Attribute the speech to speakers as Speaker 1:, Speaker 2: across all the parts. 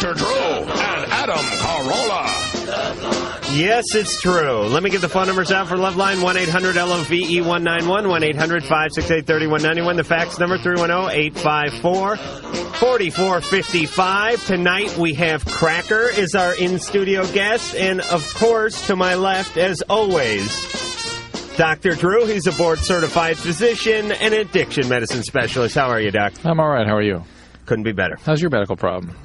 Speaker 1: Dr. Drew and Adam Carolla.
Speaker 2: Yes, it's true. Let me get the phone numbers out for Loveline, 1-800-LOVE-191, 1-800-568-3191. The fax number, 310-854-4455. Tonight we have Cracker is our in-studio guest. And, of course, to my left, as always, Dr. Drew. He's a board-certified physician and addiction medicine specialist. How are you, Doc?
Speaker 3: I'm all right. How are you?
Speaker 2: Couldn't be better.
Speaker 3: How's your medical problem?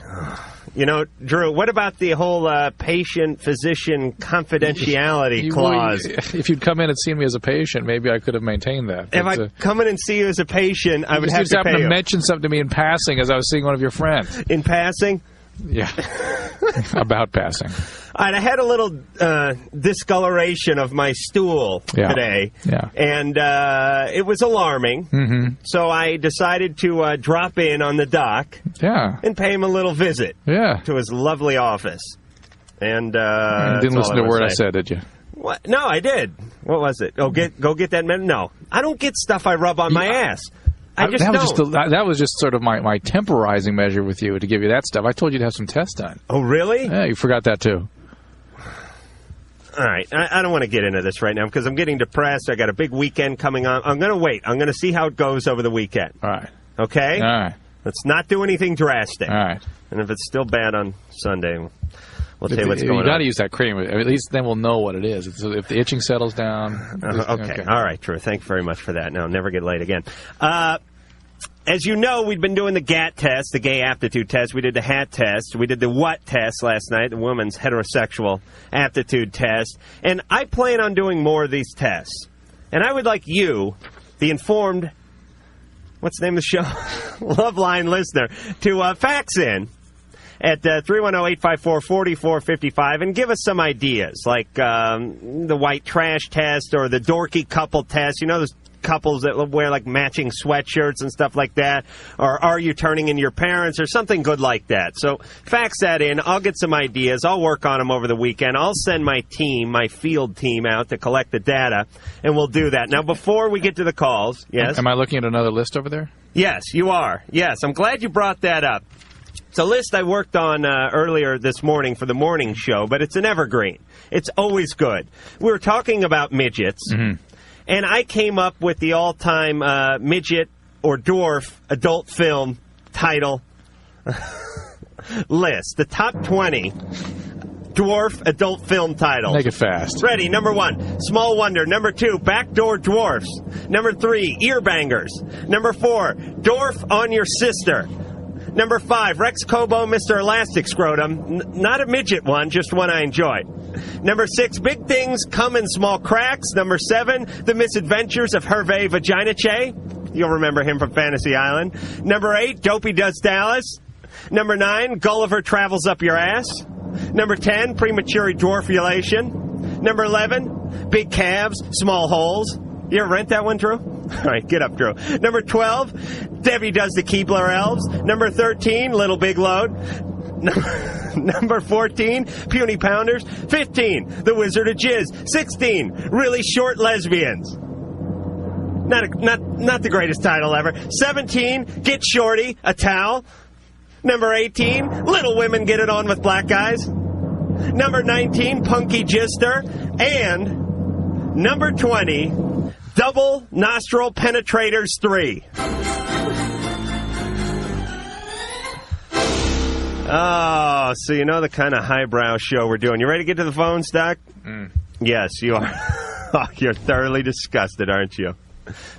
Speaker 2: You know, Drew, what about the whole patient-physician confidentiality clause?
Speaker 3: If you'd come in and seen me as a patient, maybe I could have maintained that.
Speaker 2: If I come in and see you as a patient, I would have to pay you.
Speaker 3: You mention something to me in passing as I was seeing one of your friends.
Speaker 2: In passing?
Speaker 3: Yeah. About passing.
Speaker 2: All right, I had a little discoloration of my stool today.
Speaker 3: Yeah.
Speaker 2: And it was alarming. Mm-hmm. So I decided to drop in on the doc and pay him a little visit to his lovely office. And
Speaker 3: you didn't listen to a word I said, did you?
Speaker 2: What? No, I did. What was it? Go get that medicine? No. I don't get stuff I rub on my ass.
Speaker 3: That was just sort of my temporizing measure with you to give you that stuff. I told you to have some tests done.
Speaker 2: Oh, really?
Speaker 3: Yeah, you forgot that too.
Speaker 2: All right. I don't want to get into this right now because I'm getting depressed. I got a big weekend coming on. I'm going to wait. I'm going to see how it goes over the weekend.
Speaker 3: All right.
Speaker 2: Okay?
Speaker 3: All right.
Speaker 2: Let's not do anything drastic.
Speaker 3: All right.
Speaker 2: And if it's still bad on Sunday, we'll tell you what's going on.
Speaker 3: You got to use that cream. At least then we'll know what it is. If the itching settles down.
Speaker 2: Okay. All right, Drew. Thank you very much for that. No, never get late again. As you know, we've been doing the GAT test, the gay aptitude test. We did the HAT test. We did the WHAT test last night, the woman's heterosexual aptitude test. And I plan on doing more of these tests. And I would like you, the informed, what's the name of the show? Loveline listener, to fax in at 310-854-4455 and give us some ideas, like the white trash test or the dorky couple test. You know, those couples that wear like matching sweatshirts and stuff like that, or are you turning into your parents, or something good like that. So fax that in. I'll get some ideas. I'll work on them over the weekend. I'll send my team, my field team, out to collect the data, and we'll do that. Now, before we get to the calls, yes?
Speaker 3: Am I looking at another list over there?
Speaker 2: Yes, you are. Yes, I'm glad you brought that up. It's a list I worked on earlier this morning for the morning show, but it's an evergreen. It's always good. We were talking about midgets. Mm-hmm. And I came up with the all-time midget or dwarf adult film title list. The top 20 dwarf adult film titles.
Speaker 3: Make it fast.
Speaker 2: Ready? Number 1, Small Wonder. Number 2, Backdoor Dwarfs. Number 3, Earbangers. Number 4, Dwarf on Your Sister. Number 5, Rex Kobo, Mr. Elastic Scrotum. Not a midget one, just one I enjoyed. Number 6, Big Things Come in Small Cracks. Number 7, The Misadventures of Hervé Vaginache. You'll remember him from Fantasy Island. Number 8, Dopey Does Dallas. Number 9, Gulliver Travels Up Your Ass. Number 10, Premature Dwarfulation. Number 11, Big Calves, Small Holes. You ever rent that one, Drew? All right, get up, Drew. Number 12, Debbie Does the Keebler Elves. Number 13, Little Big Load. Number 14, Puny Pounders. 15, The Wizard of Jizz. 16, Really Short Lesbians. Not the greatest title ever. 17, Get Shorty, a Towel. Number 18, Little Women Get It On with Black Guys. Number 19, Punky Gister. And number 20, Double Nostril Penetrators 3. Oh, so you know the kind of highbrow show we're doing. You ready to get to the phones, Doc? Mm. Yes, you are. Oh, you're thoroughly disgusted, aren't you?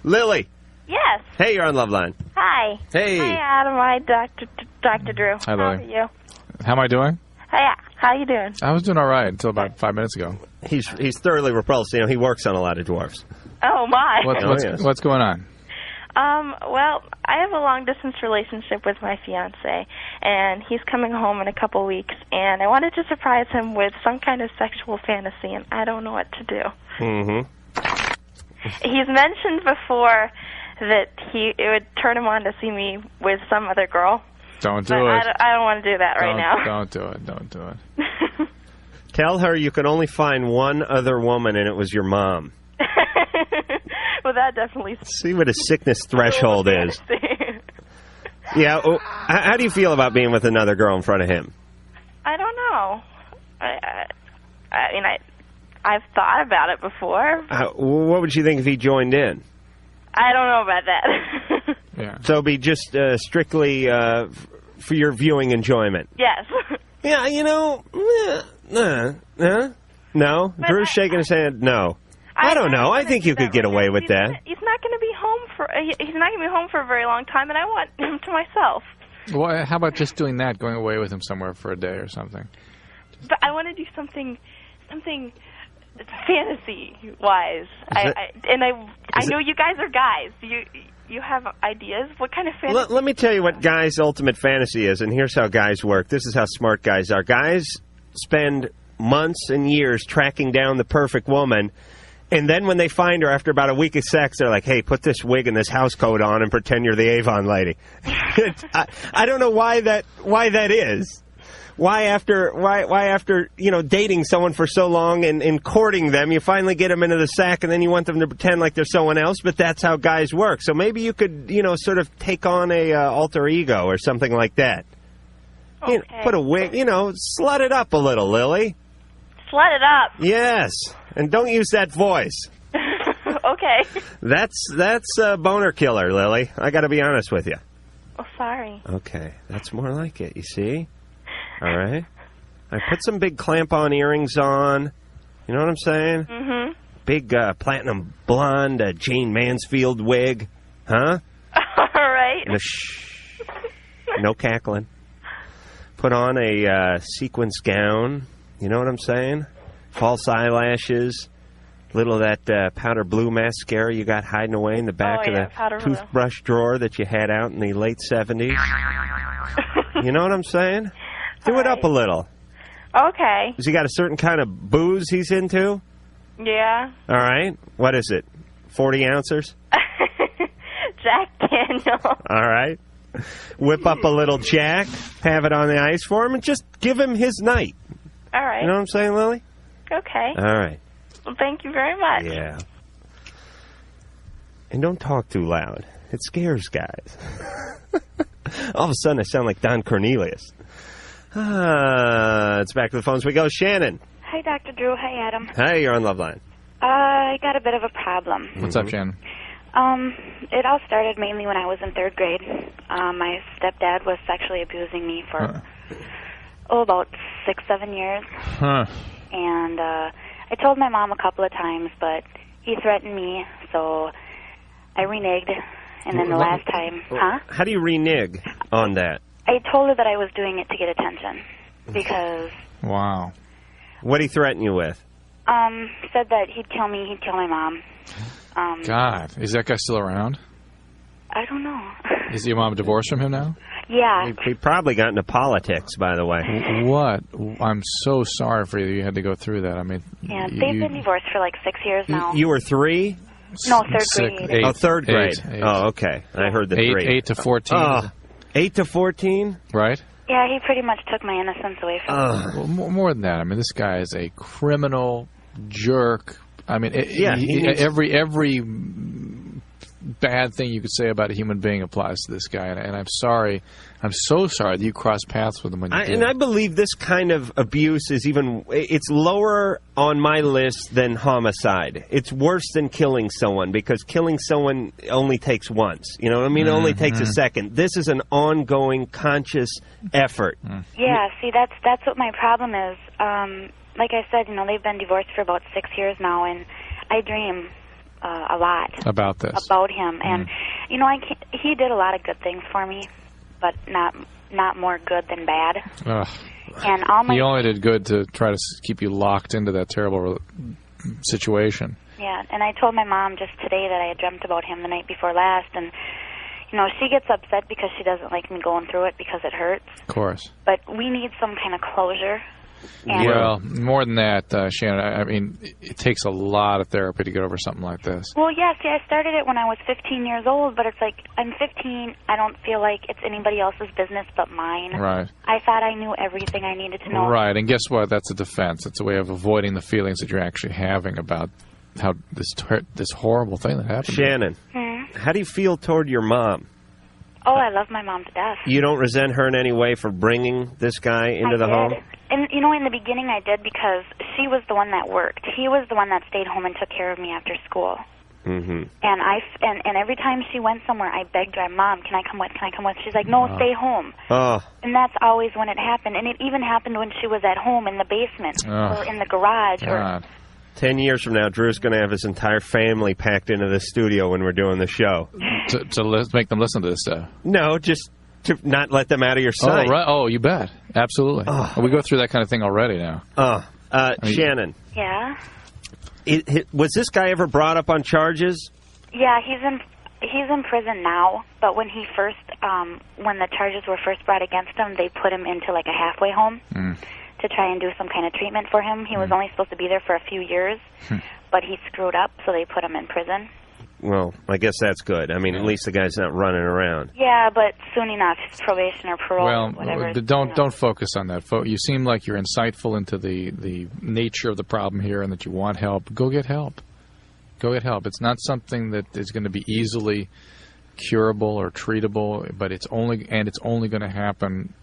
Speaker 2: Lily.
Speaker 4: Yes.
Speaker 2: Hey, you're on Loveline.
Speaker 4: Hi.
Speaker 2: Hey.
Speaker 4: Hi, Adam. Hi, Dr. Drew.
Speaker 3: Hi, Lily.
Speaker 4: How are you?
Speaker 3: How am I doing?
Speaker 4: Hi. How you doing?
Speaker 3: I was doing all right until about 5 minutes ago.
Speaker 2: He's thoroughly repulsed. You know, he works on a lot of dwarfs.
Speaker 4: Oh, my.
Speaker 3: What's going on?
Speaker 4: Well, I have a long-distance relationship with my fiancé, and he's coming home in a couple weeks, and I wanted to surprise him with some kind of sexual fantasy, and I don't know what to do.
Speaker 2: Mm-hmm.
Speaker 4: He's mentioned before that it would turn him on to see me with some other girl.
Speaker 3: Don't do it.
Speaker 4: I don't want to do that right now.
Speaker 3: Don't do it. Don't do it.
Speaker 2: Tell her you can only find one other woman, and it was your mom.
Speaker 4: Well, that definitely...
Speaker 2: See what his sickness threshold is. Yeah. How do you feel about being with another girl in front of him?
Speaker 4: I mean, I've thought about it before.
Speaker 2: What would you think if he joined in?
Speaker 4: I don't know about that.
Speaker 3: Yeah.
Speaker 2: So it'd be just strictly for your viewing enjoyment.
Speaker 4: Yes.
Speaker 2: Yeah, you know, no. Drew's shaking his head. No, I don't know. I think you could get away with that.
Speaker 4: He's not going to be home for. He's not going to be home for a very long time, and I want him to myself.
Speaker 3: Well, how about just doing that, going away with him somewhere for a day or something?
Speaker 4: But I want to do something fantasy-wise. I know you guys are guys. You have ideas? What kind of fantasy?
Speaker 2: Let me tell you what guys' ultimate fantasy is, and here's how guys work. This is how smart guys are. Guys spend months and years tracking down the perfect woman, and then when they find her after about a week of sex, they're like, hey, put this wig and this house coat on and pretend you're the Avon lady. I don't know why that is. Why after dating someone for so long and courting them, you finally get them into the sack and then you want them to pretend like they're someone else, but that's how guys work. So maybe you could, sort of take on a alter ego or something like that.
Speaker 4: Okay.
Speaker 2: Put a wig, slut it up a little, Lily.
Speaker 4: Slut it up.
Speaker 2: Yes, and don't use that voice.
Speaker 4: Okay.
Speaker 2: That's a boner killer, Lily. I got to be honest with you.
Speaker 4: Oh, sorry.
Speaker 2: Okay, that's more like it, you see? All right. I put some big clamp-on earrings on. You know what I'm saying?
Speaker 4: Mm-hmm.
Speaker 2: Big platinum blonde Jane Mansfield wig. Huh?
Speaker 4: All right.
Speaker 2: No cackling. Put on a sequence gown. You know what I'm saying? False eyelashes. Little of that powder blue mascara you got hiding away in the back of the toothbrush drawer that you had out in the late 70s. You know what I'm saying? Do it up a little.
Speaker 4: Okay.
Speaker 2: Has he got a certain kind of booze he's into?
Speaker 4: Yeah.
Speaker 2: All right. What is it? 40 ounces?
Speaker 4: Jack Daniels.
Speaker 2: All right. Whip up a little Jack, have it on the ice for him, and just give him his night.
Speaker 4: All right.
Speaker 2: You know what I'm saying, Lily?
Speaker 4: Okay.
Speaker 2: All right.
Speaker 4: Well, thank you very much.
Speaker 2: Yeah. And don't talk too loud. It scares guys. All of a sudden, I sound like Don Cornelius. It's back to the phones we go. Shannon.
Speaker 5: Hi, Dr. Drew. Hi, Adam.
Speaker 2: Hey, you're on Loveline.
Speaker 5: I got a bit of a problem.
Speaker 3: What's up, Shannon?
Speaker 5: It all started mainly when I was in 3rd grade. My stepdad was sexually abusing me for, about 6-7 years.
Speaker 3: Huh.
Speaker 5: And I told my mom a couple of times, but he threatened me, so I reneged. And then the last time,
Speaker 2: How do you renege on that?
Speaker 5: I told her that I was doing it to get attention because...
Speaker 3: Wow.
Speaker 2: What'd he threaten you with?
Speaker 5: Said that he'd kill me, he'd kill my mom.
Speaker 3: God, is that guy still around?
Speaker 5: I don't know.
Speaker 3: Is your mom divorced from him now?
Speaker 5: Yeah.
Speaker 2: He probably got into politics, by the way.
Speaker 3: What? I'm so sorry for you. You had to go through that. I mean...
Speaker 5: Yeah, they've been divorced for like 6 years now.
Speaker 2: You were 3?
Speaker 5: No, 3rd grade.
Speaker 2: 3rd grade.
Speaker 3: Eight.
Speaker 2: Oh, okay. I heard the 3.
Speaker 3: 8 to 14.
Speaker 2: 8 to 14?
Speaker 3: Right?
Speaker 5: Yeah, he pretty much took my innocence away from me.
Speaker 3: Well, more than that. I mean, this guy is a criminal jerk. I mean, every bad thing you could say about a human being applies to this guy, and I'm sorry. I'm so sorry that you crossed paths with him when you did.
Speaker 2: And I believe this kind of abuse is it's lower on my list than homicide. It's worse than killing someone, because killing someone only takes once. You know what I mean? It only takes a second. This is an ongoing, conscious effort.
Speaker 5: Yeah, see, that's what my problem is. Like I said, they've been divorced for about 6 years now, and I dream a lot
Speaker 3: about this,
Speaker 5: about him. And he did a lot of good things for me, but not more good than bad.
Speaker 3: Ugh.
Speaker 5: And
Speaker 3: he only did good to try to keep you locked into that terrible situation.
Speaker 5: Yeah, and I told my mom just today that I had dreamt about him the night before last, and she gets upset because she doesn't like me going through it because it hurts.
Speaker 3: Of course.
Speaker 5: But we need some kind of closure.
Speaker 3: And well, more than that, Shannon, I mean, it takes a lot of therapy to get over something like this.
Speaker 5: Well, yeah, see, I started it when I was 15 years old, but it's like, I'm 15, I don't feel like it's anybody else's business but mine.
Speaker 3: Right.
Speaker 5: I thought I knew everything I needed to know.
Speaker 3: Right, and guess what? That's a defense. It's a way of avoiding the feelings that you're actually having about how this horrible thing that happened.
Speaker 2: Shannon, how do you feel toward your mom?
Speaker 5: Oh, I love my mom to death.
Speaker 2: You don't resent her in any way for bringing this guy into the home?
Speaker 5: And, you know, in the beginning I did because she was the one that worked. He was the one that stayed home and took care of me after school.
Speaker 2: Mm-hmm.
Speaker 5: And every time she went somewhere, I begged her, Mom, can I come with? Can I come with? She's like, no, stay home.
Speaker 2: Oh.
Speaker 5: And that's always when it happened. And it even happened when she was at home in the basement or in the garage.
Speaker 3: God.
Speaker 2: 10 years from now, Drew's going to have his entire family packed into the studio when we're doing the show.
Speaker 3: To make them listen to this stuff?
Speaker 2: No, just to not let them out of your sight.
Speaker 3: Oh, right. Oh, you bet. Absolutely.
Speaker 2: Oh.
Speaker 3: We go through that kind of thing already now.
Speaker 2: Shannon.
Speaker 5: Yeah?
Speaker 2: Was this guy ever brought up on charges?
Speaker 5: Yeah, he's in prison now, but when he first, when the charges were first brought against him, they put him into like a halfway home to try and do some kind of treatment for him. He was only supposed to be there for a few years, but he screwed up, so they put him in prison.
Speaker 2: Well, I guess that's good. I mean, at least the guy's not running around.
Speaker 5: Yeah, but soon enough, probation or parole
Speaker 3: well,
Speaker 5: or whatever.
Speaker 3: Don't focus on that. You seem like you're insightful into the nature of the problem here and that you want help. Go get help. Go get help. It's not something that is going to be easily curable or treatable, but it's only going to happen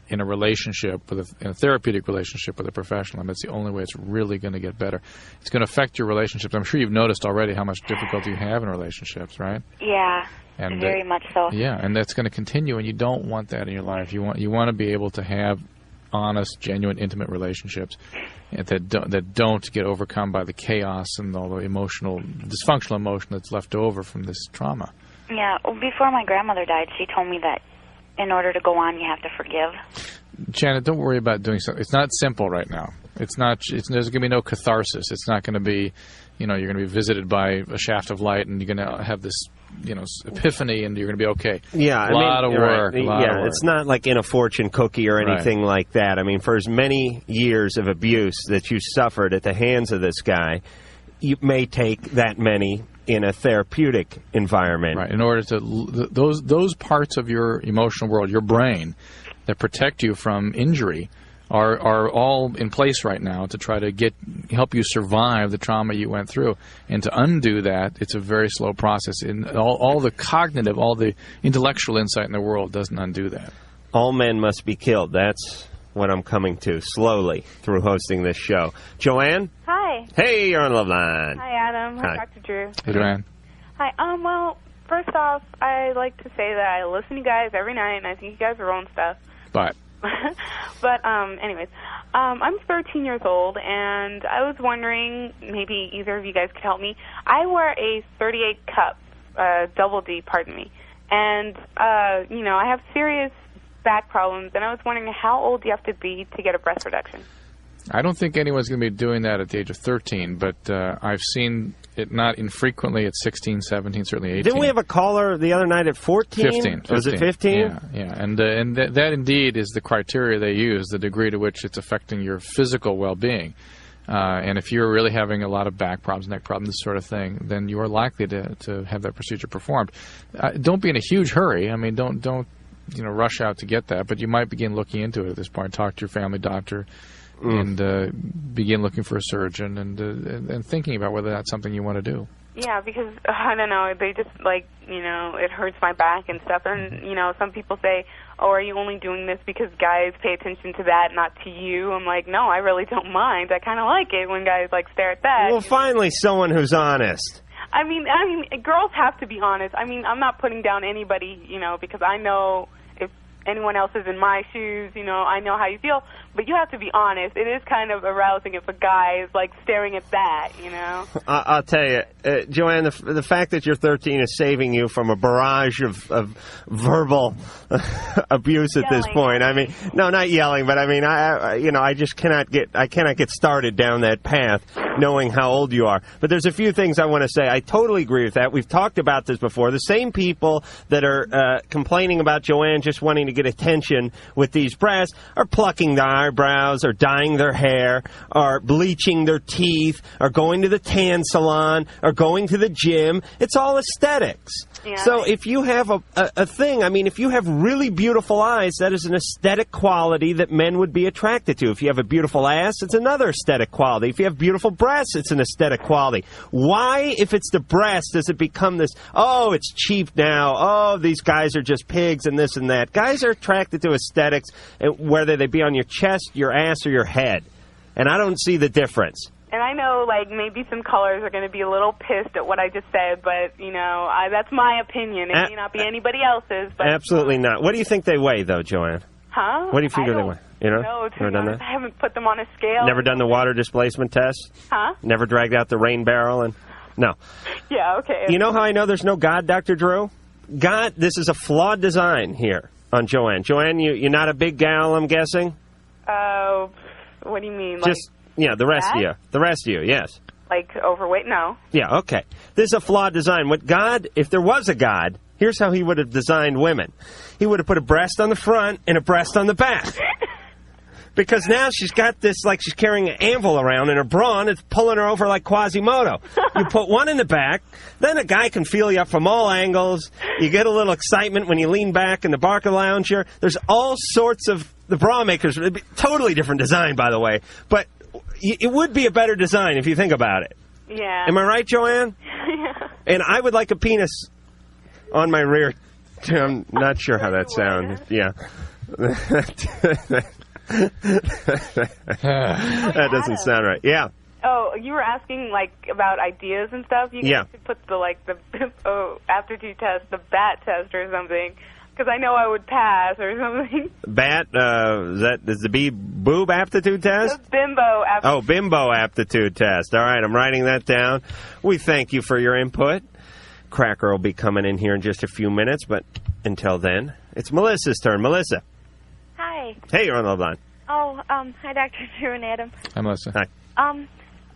Speaker 3: in a relationship in a therapeutic relationship with a professional. I mean, it's the only way it's really going to get better. It's going to affect your relationships. I'm sure you've noticed already how much difficulty you have in relationships, right?
Speaker 5: Yeah,
Speaker 3: and
Speaker 5: very much so.
Speaker 3: Yeah, and that's going to continue, and you don't want that in your life. You want to be able to have honest, genuine, intimate relationships that don't get overcome by the chaos and all the dysfunctional emotion that's left over from this trauma.
Speaker 5: Yeah, before my grandmother died, she told me that in order to go on, you have to forgive.
Speaker 3: Janet, don't worry about doing something. It's not simple right now. There's going to be no catharsis. It's not going to be, you're going to be visited by a shaft of light and you're going to have this, epiphany and you're going to be okay.
Speaker 2: Yeah,
Speaker 3: a lot of work.
Speaker 2: It's not like in a fortune cookie or anything like that. I mean, for as many years of abuse that you suffered at the hands of this guy, you may take that many in a therapeutic environment.
Speaker 3: Right. In order to those parts of your emotional world, your brain, that protect you from injury, are all in place right now to try to help you survive the trauma you went through. And to undo that, it's a very slow process. And all the cognitive, all the intellectual insight in the world doesn't undo that.
Speaker 2: All men must be killed. That's what I'm coming to slowly through hosting this show. Joanne?
Speaker 6: Hi.
Speaker 2: Hey, you're on Loveline.
Speaker 6: Hi, Adam.
Speaker 2: Hi.
Speaker 6: Dr. Drew.
Speaker 3: Hey, Joanne.
Speaker 6: Hi. Well, first off, I like to say that I listen to you guys every night, and I think you guys are own stuff.
Speaker 3: But
Speaker 6: anyways, I'm 13 years old, and I was wondering, maybe either of you guys could help me. I wear a 38 cup, double D, pardon me, and, I have serious back problems, and I was wondering how old do you have to be to get a breast reduction?
Speaker 3: I don't think anyone's going to be doing that at the age of 13, but I've seen it not infrequently at 16, 17, certainly 18.
Speaker 2: Didn't we have a caller the other night at 14?
Speaker 3: 15.
Speaker 2: Was it 15?
Speaker 3: Yeah. And that indeed is the criteria they use, the degree to which it's affecting your physical well-being. And if you're really having a lot of back problems, neck problems, this sort of thing, then you are likely to have that procedure performed. Don't be in a huge hurry. I mean, don't rush out to get that, but you might begin looking into it at this point. Talk to your family doctor. And begin looking for a surgeon and thinking about whether that's something you want to do.
Speaker 6: Yeah, because, I don't know, they just, it hurts my back and stuff. And, some people say, oh, are you only doing this because guys pay attention to that, not to you? I'm like, no, I really don't mind. I kind of like it when guys, stare at that.
Speaker 2: Well, finally someone who's honest.
Speaker 6: I mean, girls have to be honest. I mean, I'm not putting down anybody, because I know if anyone else is in my shoes, I know how you feel. But you have to be honest. It is kind of arousing if a guy is, staring at that,
Speaker 2: I'll tell you, Joanne, the fact that you're 13 is saving you from a barrage of verbal abuse at this point. I mean, no, not yelling, but I mean, I just cannot get started down that path knowing how old you are. But there's a few things I want to say. I totally agree with that. We've talked about this before. The same people that are complaining about Joanne just wanting to get attention with these breasts are plucking their eyebrows or dyeing their hair or bleaching their teeth or going to the tan salon or going to the gym. It's all aesthetics.
Speaker 6: Yeah.
Speaker 2: So if you have a thing, I mean, if you have really beautiful eyes, that is an aesthetic quality that men would be attracted to. If you have a beautiful ass, it's another aesthetic quality. If you have beautiful breasts, it's an aesthetic quality. Why, if it's the breast, does it become this, oh, it's cheap now, oh, these guys are just pigs and this and that? Guys are attracted to aesthetics, whether they be on your chest, your ass, or your head. And I don't see the difference.
Speaker 6: And I know, like, maybe some callers are going to be a little pissed at what I just said, but, you know, that's my opinion. It may not be anybody else's. But
Speaker 2: absolutely not. What do you think they weigh, though, Joanne?
Speaker 6: Huh?
Speaker 2: What do you figure they weigh? You know?
Speaker 6: No,
Speaker 2: Never done that?
Speaker 6: I haven't put them on a scale.
Speaker 2: Never done the water displacement test?
Speaker 6: Huh?
Speaker 2: Never dragged out the rain barrel? And no.
Speaker 6: Yeah, okay.
Speaker 2: You know how I know there's no God, Dr. Drew? God, this is a flawed design here on Joanne. Joanne, you're not a big gal, I'm guessing?
Speaker 6: What do you mean?
Speaker 2: Just, yeah, the rest of you. The rest of you, yes.
Speaker 6: Like overweight? No.
Speaker 2: Yeah, okay. This is a flawed design. What God, if there was a God, here's how he would have designed women. He would have put a breast on the front and a breast on the back. Because now she's got this, like she's carrying an anvil around in her bra, and it's pulling her over like Quasimodo. You put one in the back, then a guy can feel you up from all angles. You get a little excitement when you lean back in the Barca lounger. There's all sorts of, the bra makers, totally different design, by the way. But it would be a better design if you think about it.
Speaker 6: Yeah.
Speaker 2: Am I right, Joanne?
Speaker 6: Yeah.
Speaker 2: And I would like a penis on my rear. I'm not sure how that sounds. Yeah. That doesn't sound right. Yeah.
Speaker 6: Oh, you were asking, like, about ideas and stuff? You
Speaker 2: yeah.
Speaker 6: could put the aptitude test, the BAT test or something. Because I know I would pass or something.
Speaker 2: BAT, is the boob aptitude test?
Speaker 6: The bimbo aptitude.
Speaker 2: Oh, bimbo aptitude test. All right, I'm writing that down. We thank you for your input. Cracker will be coming in here in just a few minutes, but until then, it's Melissa's turn. Melissa.
Speaker 4: Hi.
Speaker 2: Hey, you're on the line.
Speaker 4: Oh, hi, Dr. Drew and Adam.
Speaker 3: Hi, Melissa.
Speaker 2: Hi.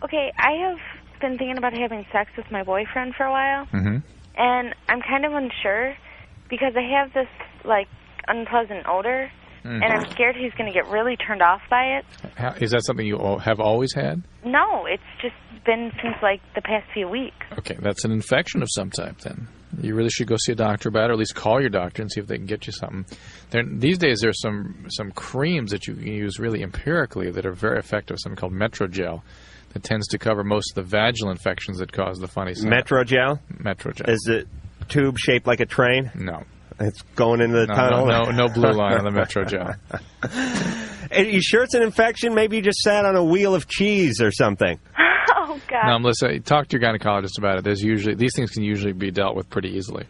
Speaker 4: Okay, I have been thinking about having sex with my boyfriend for a while,
Speaker 3: Mm-hmm.
Speaker 4: and I'm kind of unsure because I have this, like, unpleasant odor, and I'm scared he's going to get really turned off by it.
Speaker 3: Is that something you have always had?
Speaker 4: No, it's just been since, like, the past few weeks.
Speaker 3: Okay, that's an infection of some type then. You really should go see a doctor about it, or at least call your doctor and see if they can get you something. These days there's some creams that you can use really empirically that are very effective, something called Metrogel, that tends to cover most of the vaginal infections that cause the funny stuff.
Speaker 2: Metrogel?
Speaker 3: Metrogel.
Speaker 2: Is it tube shaped like a train?
Speaker 3: No.
Speaker 2: It's going into the tunnel?
Speaker 3: No blue line on the Metrogel.
Speaker 2: Are you sure it's an infection? Maybe you just sat on a wheel of cheese or something.
Speaker 4: Oh, God.
Speaker 3: No, Melissa, talk to your gynecologist about it. These things can usually be dealt with pretty easily.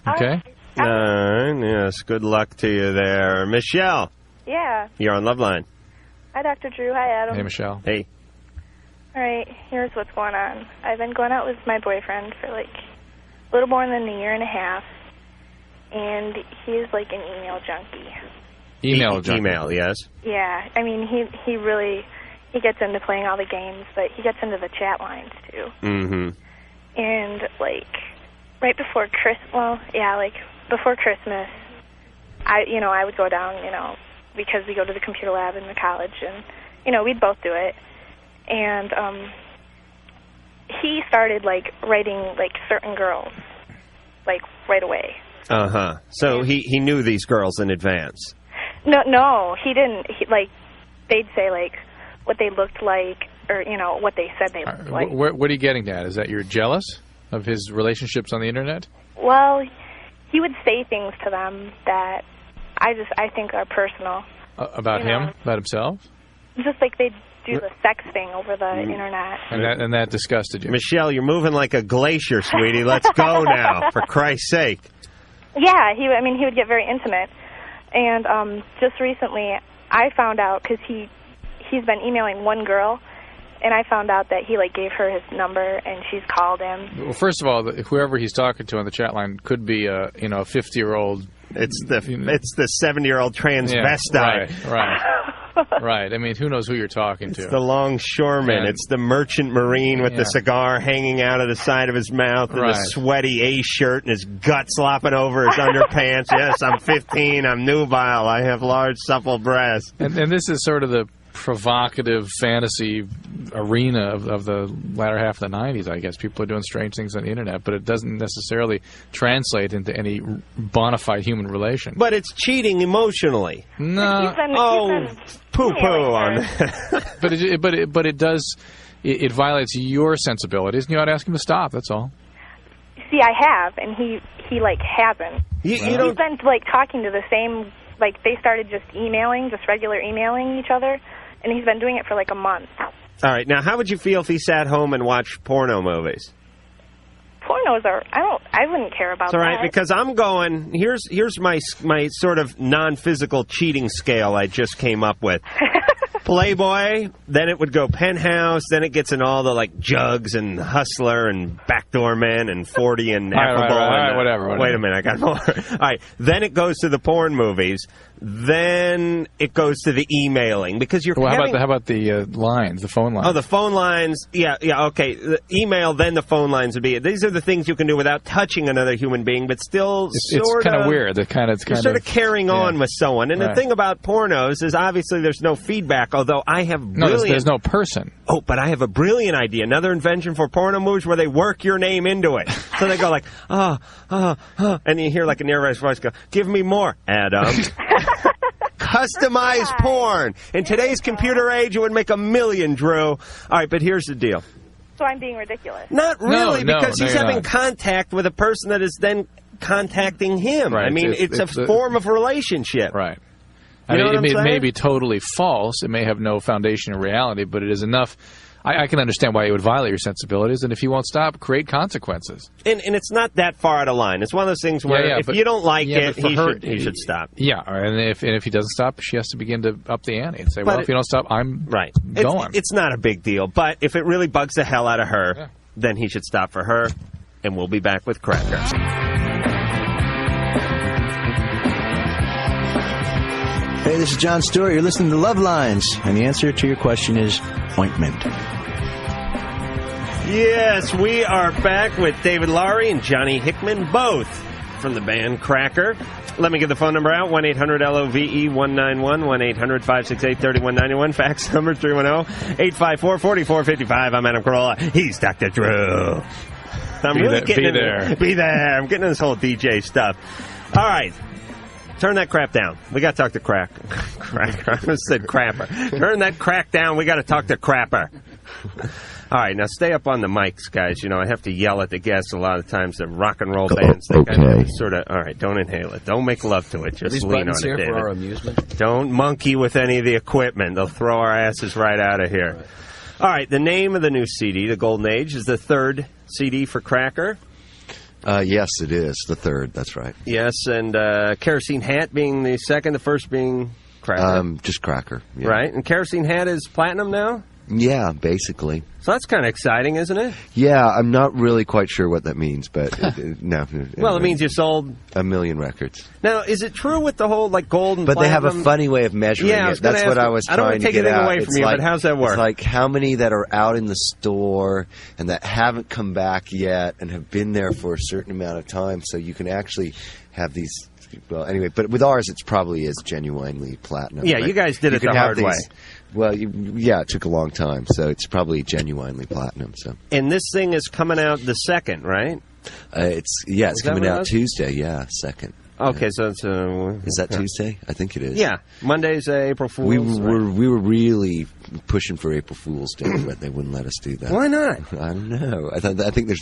Speaker 3: Okay?
Speaker 2: Yes, good luck to you there. Michelle.
Speaker 4: Yeah.
Speaker 2: You're on Loveline.
Speaker 4: Hi, Dr. Drew. Hi, Adam.
Speaker 3: Hey, Michelle.
Speaker 2: Hey.
Speaker 4: All right, here's what's going on. I've been going out with my boyfriend for, like, a little more than a year and a half, and he's, like, an email junkie.
Speaker 3: Email junkie?
Speaker 2: Email, yes.
Speaker 4: Yeah, I mean, he really, he gets into playing all the games, but he gets into the chat lines, too.
Speaker 2: Mm-hmm.
Speaker 4: And, like, right before before Christmas, I would go down, because we go to the computer lab in the college, and, we'd both do it. And he started, like, writing, like, certain girls, like, right away.
Speaker 2: Uh-huh. So he knew these girls in advance.
Speaker 4: No, he didn't. They'd say, like, what they looked like or, what they said they looked like.
Speaker 3: What are you getting at? Is that you're jealous of his relationships on the Internet?
Speaker 4: Well, he would say things to them that I think are personal.
Speaker 3: About him? About himself?
Speaker 4: Just like they'd do the sex thing over the Internet.
Speaker 3: And that disgusted you?
Speaker 2: Michelle, you're moving like a glacier, sweetie. Let's go now, for Christ's sake.
Speaker 4: Yeah, he would get very intimate. And just recently, I found out, because he's been emailing one girl, and I found out that he, like, gave her his number, and she's called him.
Speaker 3: Well, first of all, whoever he's talking to on the chat line could be a 50-year-old.
Speaker 2: It's the 70-year-old transvestite.
Speaker 3: Yeah, right. Right. I mean, who knows who you're talking
Speaker 2: It's
Speaker 3: to?
Speaker 2: the longshoreman.
Speaker 3: And-
Speaker 2: It's the merchant marine with the cigar hanging out of the side of his mouth and the sweaty A shirt and his gut slopping over his underpants. Yes, I'm 15. I'm nubile. I have large, supple breasts.
Speaker 3: And this is sort of the provocative fantasy arena of the latter half of the 90s, I guess. People are doing strange things on the internet, but it doesn't necessarily translate into any bona fide human relation.
Speaker 2: But it's cheating emotionally.
Speaker 3: No.
Speaker 2: Poo-poo on that.
Speaker 3: But it does, it violates your sensibilities, and you ought to ask him to stop, that's all.
Speaker 4: See, I have, and he like hasn't.
Speaker 2: He's
Speaker 4: been like talking to the same, like they started just regular emailing each other, and he's been doing it for like a month.
Speaker 2: All right, now how would you feel if he sat home and watched porno movies?
Speaker 4: Pornos are, I wouldn't care about
Speaker 2: It's all right,
Speaker 4: that.
Speaker 2: because I'm going, here's my sort of non-physical cheating scale I just came up with. Playboy, then it would go Penthouse, then it gets in all the like Jugs and Hustler and Backdoor Men and 40 and Affable.
Speaker 3: Right, whatever.
Speaker 2: Wait a minute, I got more. All right, then it goes to the porn movies. Then it goes to the emailing because you're.
Speaker 3: Well, how about the lines, the phone lines?
Speaker 2: Oh, the phone lines. Yeah, okay. The email, then the phone lines would be. These are the things you can do without touching another human being, but still
Speaker 3: it's kind of weird. It's kind
Speaker 2: of carrying on with someone. And the thing about pornos is obviously there's no feedback. Although I have
Speaker 3: there's no person.
Speaker 2: Oh, but I have a brilliant idea. Another invention for porno movies where they work your name into it. So they go like, and you hear like a narrator's voice go, "Give me more, Adam." Customized porn. In today's computer age, it would make $1 million, Drew. All right, but here's the deal.
Speaker 4: So I'm being ridiculous.
Speaker 2: Not really,
Speaker 3: no,
Speaker 2: because he's having contact with a person that is then contacting him.
Speaker 3: Right.
Speaker 2: I mean, it's a form of relationship.
Speaker 3: Right.
Speaker 2: You know what I'm
Speaker 3: it
Speaker 2: saying?
Speaker 3: may be totally false. It may have no foundation in reality, but it is enough. I can understand why it would violate your sensibilities, and if you won't stop, create consequences.
Speaker 2: And it's not that far out of line. It's one of those things where if you don't like it, he should stop.
Speaker 3: Yeah, and if he doesn't stop, she has to begin to up the ante and say, well, if you don't stop, I'm going.
Speaker 2: It's not a big deal, but if it really bugs the hell out of her, then he should stop for her, and we'll be back with Cracker.
Speaker 7: Hey, this is John Stewart. You're listening to Love Lines, and the answer to your question is ointment.
Speaker 2: Yes, we are back with David Lowry and Johnny Hickman, both from the band Cracker. Let me give the phone number out, 1-800-LOVE-191, 1-800-568-3191, fax number 310-854-4455. I'm Adam Carolla. He's Dr. Drew. I'm really getting there. Be there. I'm getting this whole DJ stuff. All right. Turn that crap down. We got to talk to Cracker. I almost said Crapper. Turn that crack down. We got to talk to Crapper. All right, now stay up on the mics, guys. You know, I have to yell at the guests a lot of times. The rock and roll bands think I sort of. All right, don't inhale it. Don't make love to it. Just lean on it, David.
Speaker 8: For our amusement?
Speaker 2: Don't monkey with any of the equipment. They'll throw our asses right out of here. All right, the name of the new CD, The Golden Age, is the third CD for Cracker.
Speaker 8: Yes, it is. The third, that's right.
Speaker 2: Yes, and Kerosene Hat being the second, the first being Cracker.
Speaker 8: Just Cracker. Yeah.
Speaker 2: Right, and Kerosene Hat is platinum now?
Speaker 8: Yeah, basically.
Speaker 2: So that's kind of exciting, isn't it?
Speaker 8: Yeah, I'm not really quite sure what that means, but no.
Speaker 2: Well, it means you sold
Speaker 8: 1 million records.
Speaker 2: Now, is it true with the whole like gold and
Speaker 8: But
Speaker 2: platinum?
Speaker 8: they have a funny way of measuring it. That's what I was trying to get at.
Speaker 2: I don't want to take anything away from you, but how's that work?
Speaker 8: It's like how many that are out in the store and that haven't come back yet and have been there for a certain amount of time, so you can actually have these. Well, anyway, but with ours, it probably is genuinely platinum.
Speaker 2: Yeah, you guys did it the hard way.
Speaker 8: Well, it took a long time, so it's probably genuinely platinum. So,
Speaker 2: and this thing is coming out the 2nd, right?
Speaker 8: It's coming out Tuesday. Yeah, 2nd.
Speaker 2: Okay, so it's
Speaker 8: is that Tuesday? I think it is.
Speaker 2: Yeah, Monday's April Fool's.
Speaker 8: We were really pushing for April Fool's Day, but they wouldn't let us do that.
Speaker 2: Why not?
Speaker 8: I don't know. I think they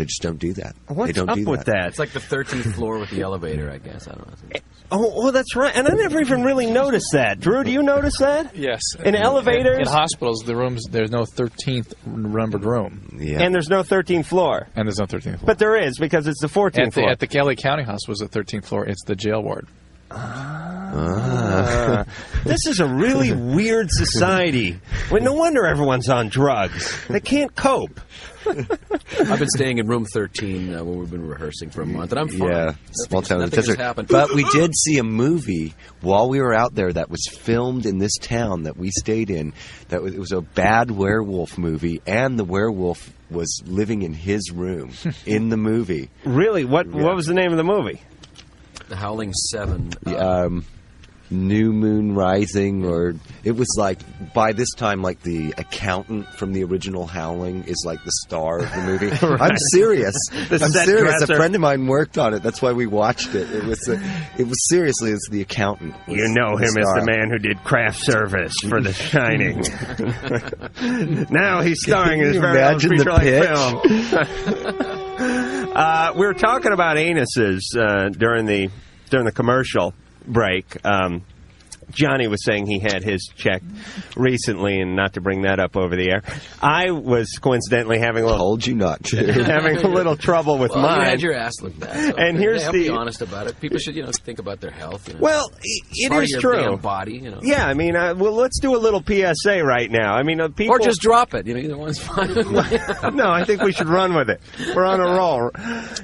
Speaker 8: just don't do that.
Speaker 2: What's
Speaker 8: they don't
Speaker 2: up
Speaker 8: do
Speaker 2: with that?
Speaker 9: It's like the 13th floor with the elevator, I guess. I don't know.
Speaker 2: Oh, that's right. And I never even really noticed that. Drew, do you notice that?
Speaker 3: Yes.
Speaker 2: In elevators?
Speaker 3: In hospitals, there's no 13th numbered room.
Speaker 8: Yeah.
Speaker 2: And there's no 13th floor.
Speaker 3: And there's no 13th floor.
Speaker 2: But there is, because it's the 14th floor.
Speaker 3: At the LA County Hospital, the 13th floor. It's the jail ward.
Speaker 2: This is a really weird society. Well, no wonder everyone's on drugs. They can't cope.
Speaker 9: I've been staying in room 13 when we've been rehearsing for a month, and I'm fine.
Speaker 8: Yeah, small town in the desert.
Speaker 9: Happened.
Speaker 8: But we did see a movie while we were out there that was filmed in this town that we stayed in. It was a bad werewolf movie, and the werewolf was living in his room in the movie.
Speaker 2: Really? What was the name of the movie?
Speaker 9: The Howling Seven.
Speaker 8: New Moon Rising, or it was like by this time, like the accountant from the original Howling is like the star of the movie. Right. I'm serious. I'm serious. Dresser. A friend of mine worked on it. That's why we watched it. It was seriously, it's the accounnt.
Speaker 2: You know him as the man who did craft service for The Shining. Now he's starring in his very own feature-length film. We were talking about anuses during the commercial break. Johnny was saying he had his checked recently, and not to bring that up over the air. I was coincidentally having a little...
Speaker 8: Told you not to.
Speaker 2: Having a little trouble with mine.
Speaker 9: You had your ass looked at. So
Speaker 2: and here's
Speaker 9: be honest about it. People should, think about their health.
Speaker 2: Well, it is true.
Speaker 9: Damn body,
Speaker 2: Yeah, I mean, let's do a little PSA right now. I mean, people...
Speaker 9: Or just drop it. Either one's fine.
Speaker 2: No, I think we should run with it. We're on a roll.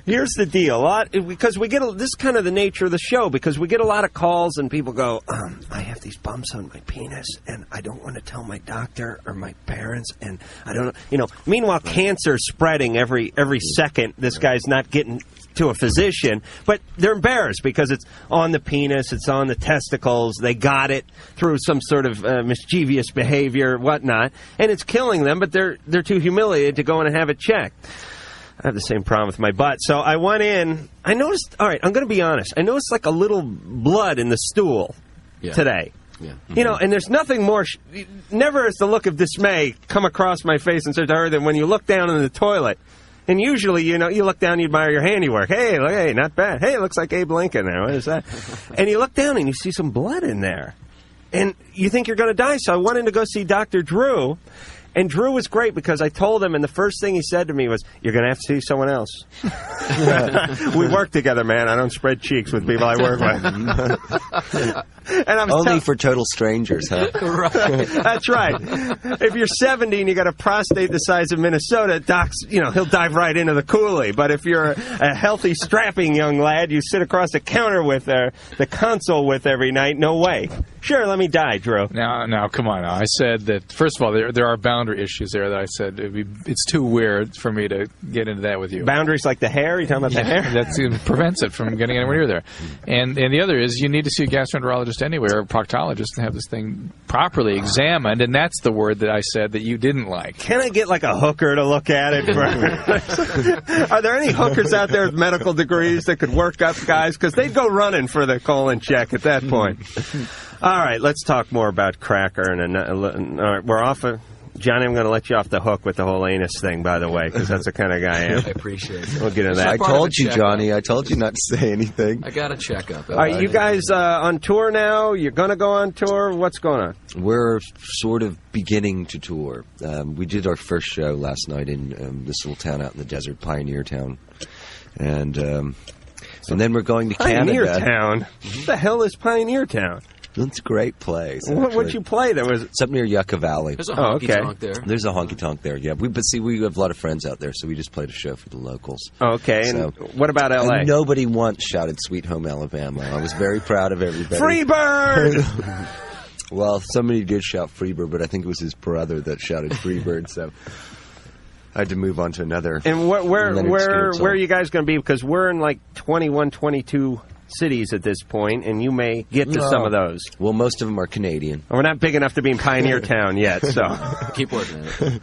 Speaker 2: Here's the deal. Because we get this is kind of the nature of the show, because we get a lot of calls and people go, I have these bumps on my penis, and I don't want to tell my doctor or my parents, and I don't know. Meanwhile, cancer's spreading every second. This guy's not getting to a physician, but they're embarrassed because it's on the penis, it's on the testicles. They got it through some sort of mischievous behavior, whatnot, and it's killing them. But they're too humiliated to go in and have it checked. I have the same problem with my butt. So I went in. I noticed. All right, I'm going to be honest. I noticed like a little blood in the stool today.
Speaker 9: Yeah.
Speaker 2: And there's nothing more... never has the look of dismay come across my face and said to her than when you look down in the toilet. And usually, you look down, you admire your handiwork. Hey, not bad. Hey, it looks like Abe Lincoln there. What is that? And you look down and you see some blood in there. And you think you're going to die. So I went in to go see Dr. Drew. And Drew was great because I told him, and the first thing he said to me was, "You're going to have to see someone else." We work together, man. I don't spread cheeks with people I work with. And I was
Speaker 8: only for total strangers, huh?
Speaker 2: Right. That's right. If you're 70 and you got a prostate the size of Minnesota, Doc's, he'll dive right into the coolie. But if you're a healthy, strapping young lad you sit across the counter with, the console with every night, no way. Sure, let me die, Drew.
Speaker 3: Now, come on. I said that, first of all, there are boundary issues there that I said it's too weird for me to get into that with you.
Speaker 2: Boundaries like the hair? You talking about the hair?
Speaker 3: That prevents it from getting anywhere near there. And the other is you need to see a gastroenterologist anyway, or a proctologist, to have this thing properly examined, and that's the word that I said that you didn't like.
Speaker 2: Can I get like a hooker to look at it? Are there any hookers out there with medical degrees that could work up guys? Because they'd go running for the colon check at that point. All right, let's talk more about Cracker. All right, we're off of... Johnny, I'm going to let you off the hook with the whole anus thing, by the way, because that's the kind of guy I am.
Speaker 9: I appreciate it.
Speaker 2: We'll get into that.
Speaker 8: I told you, Johnny. I told you not to say anything.
Speaker 9: I got a checkup.
Speaker 2: Are you guys on tour now? You're going to go on tour? What's going on?
Speaker 8: We're sort of beginning to tour. We did our first show last night in this little town out in the desert, Pioneer Town. And then we're going to
Speaker 2: Pioneer
Speaker 8: Canada.
Speaker 2: Town? What the hell is Pioneer Town?
Speaker 8: It's a great place.
Speaker 2: What'd you play?
Speaker 8: It's up near Yucca Valley.
Speaker 9: There's a honky-tonk there.
Speaker 8: There's a honky-tonk there, yeah. We have a lot of friends out there, so we just played a show for the locals.
Speaker 2: Okay,
Speaker 8: so,
Speaker 2: and what about L.A.?
Speaker 8: Nobody once shouted Sweet Home Alabama. I was very proud of everybody.
Speaker 2: Freebird!
Speaker 8: Well, somebody did shout Freebird, but I think it was his brother that shouted Freebird, so... I had to move on to another.
Speaker 2: And where are you guys going to be? Because we're in like 21, 22 cities at this point, and you may get to some of those.
Speaker 8: Well, most of them are Canadian.
Speaker 2: We're not big enough to be in Pioneer Town yet, so
Speaker 9: keep working at it.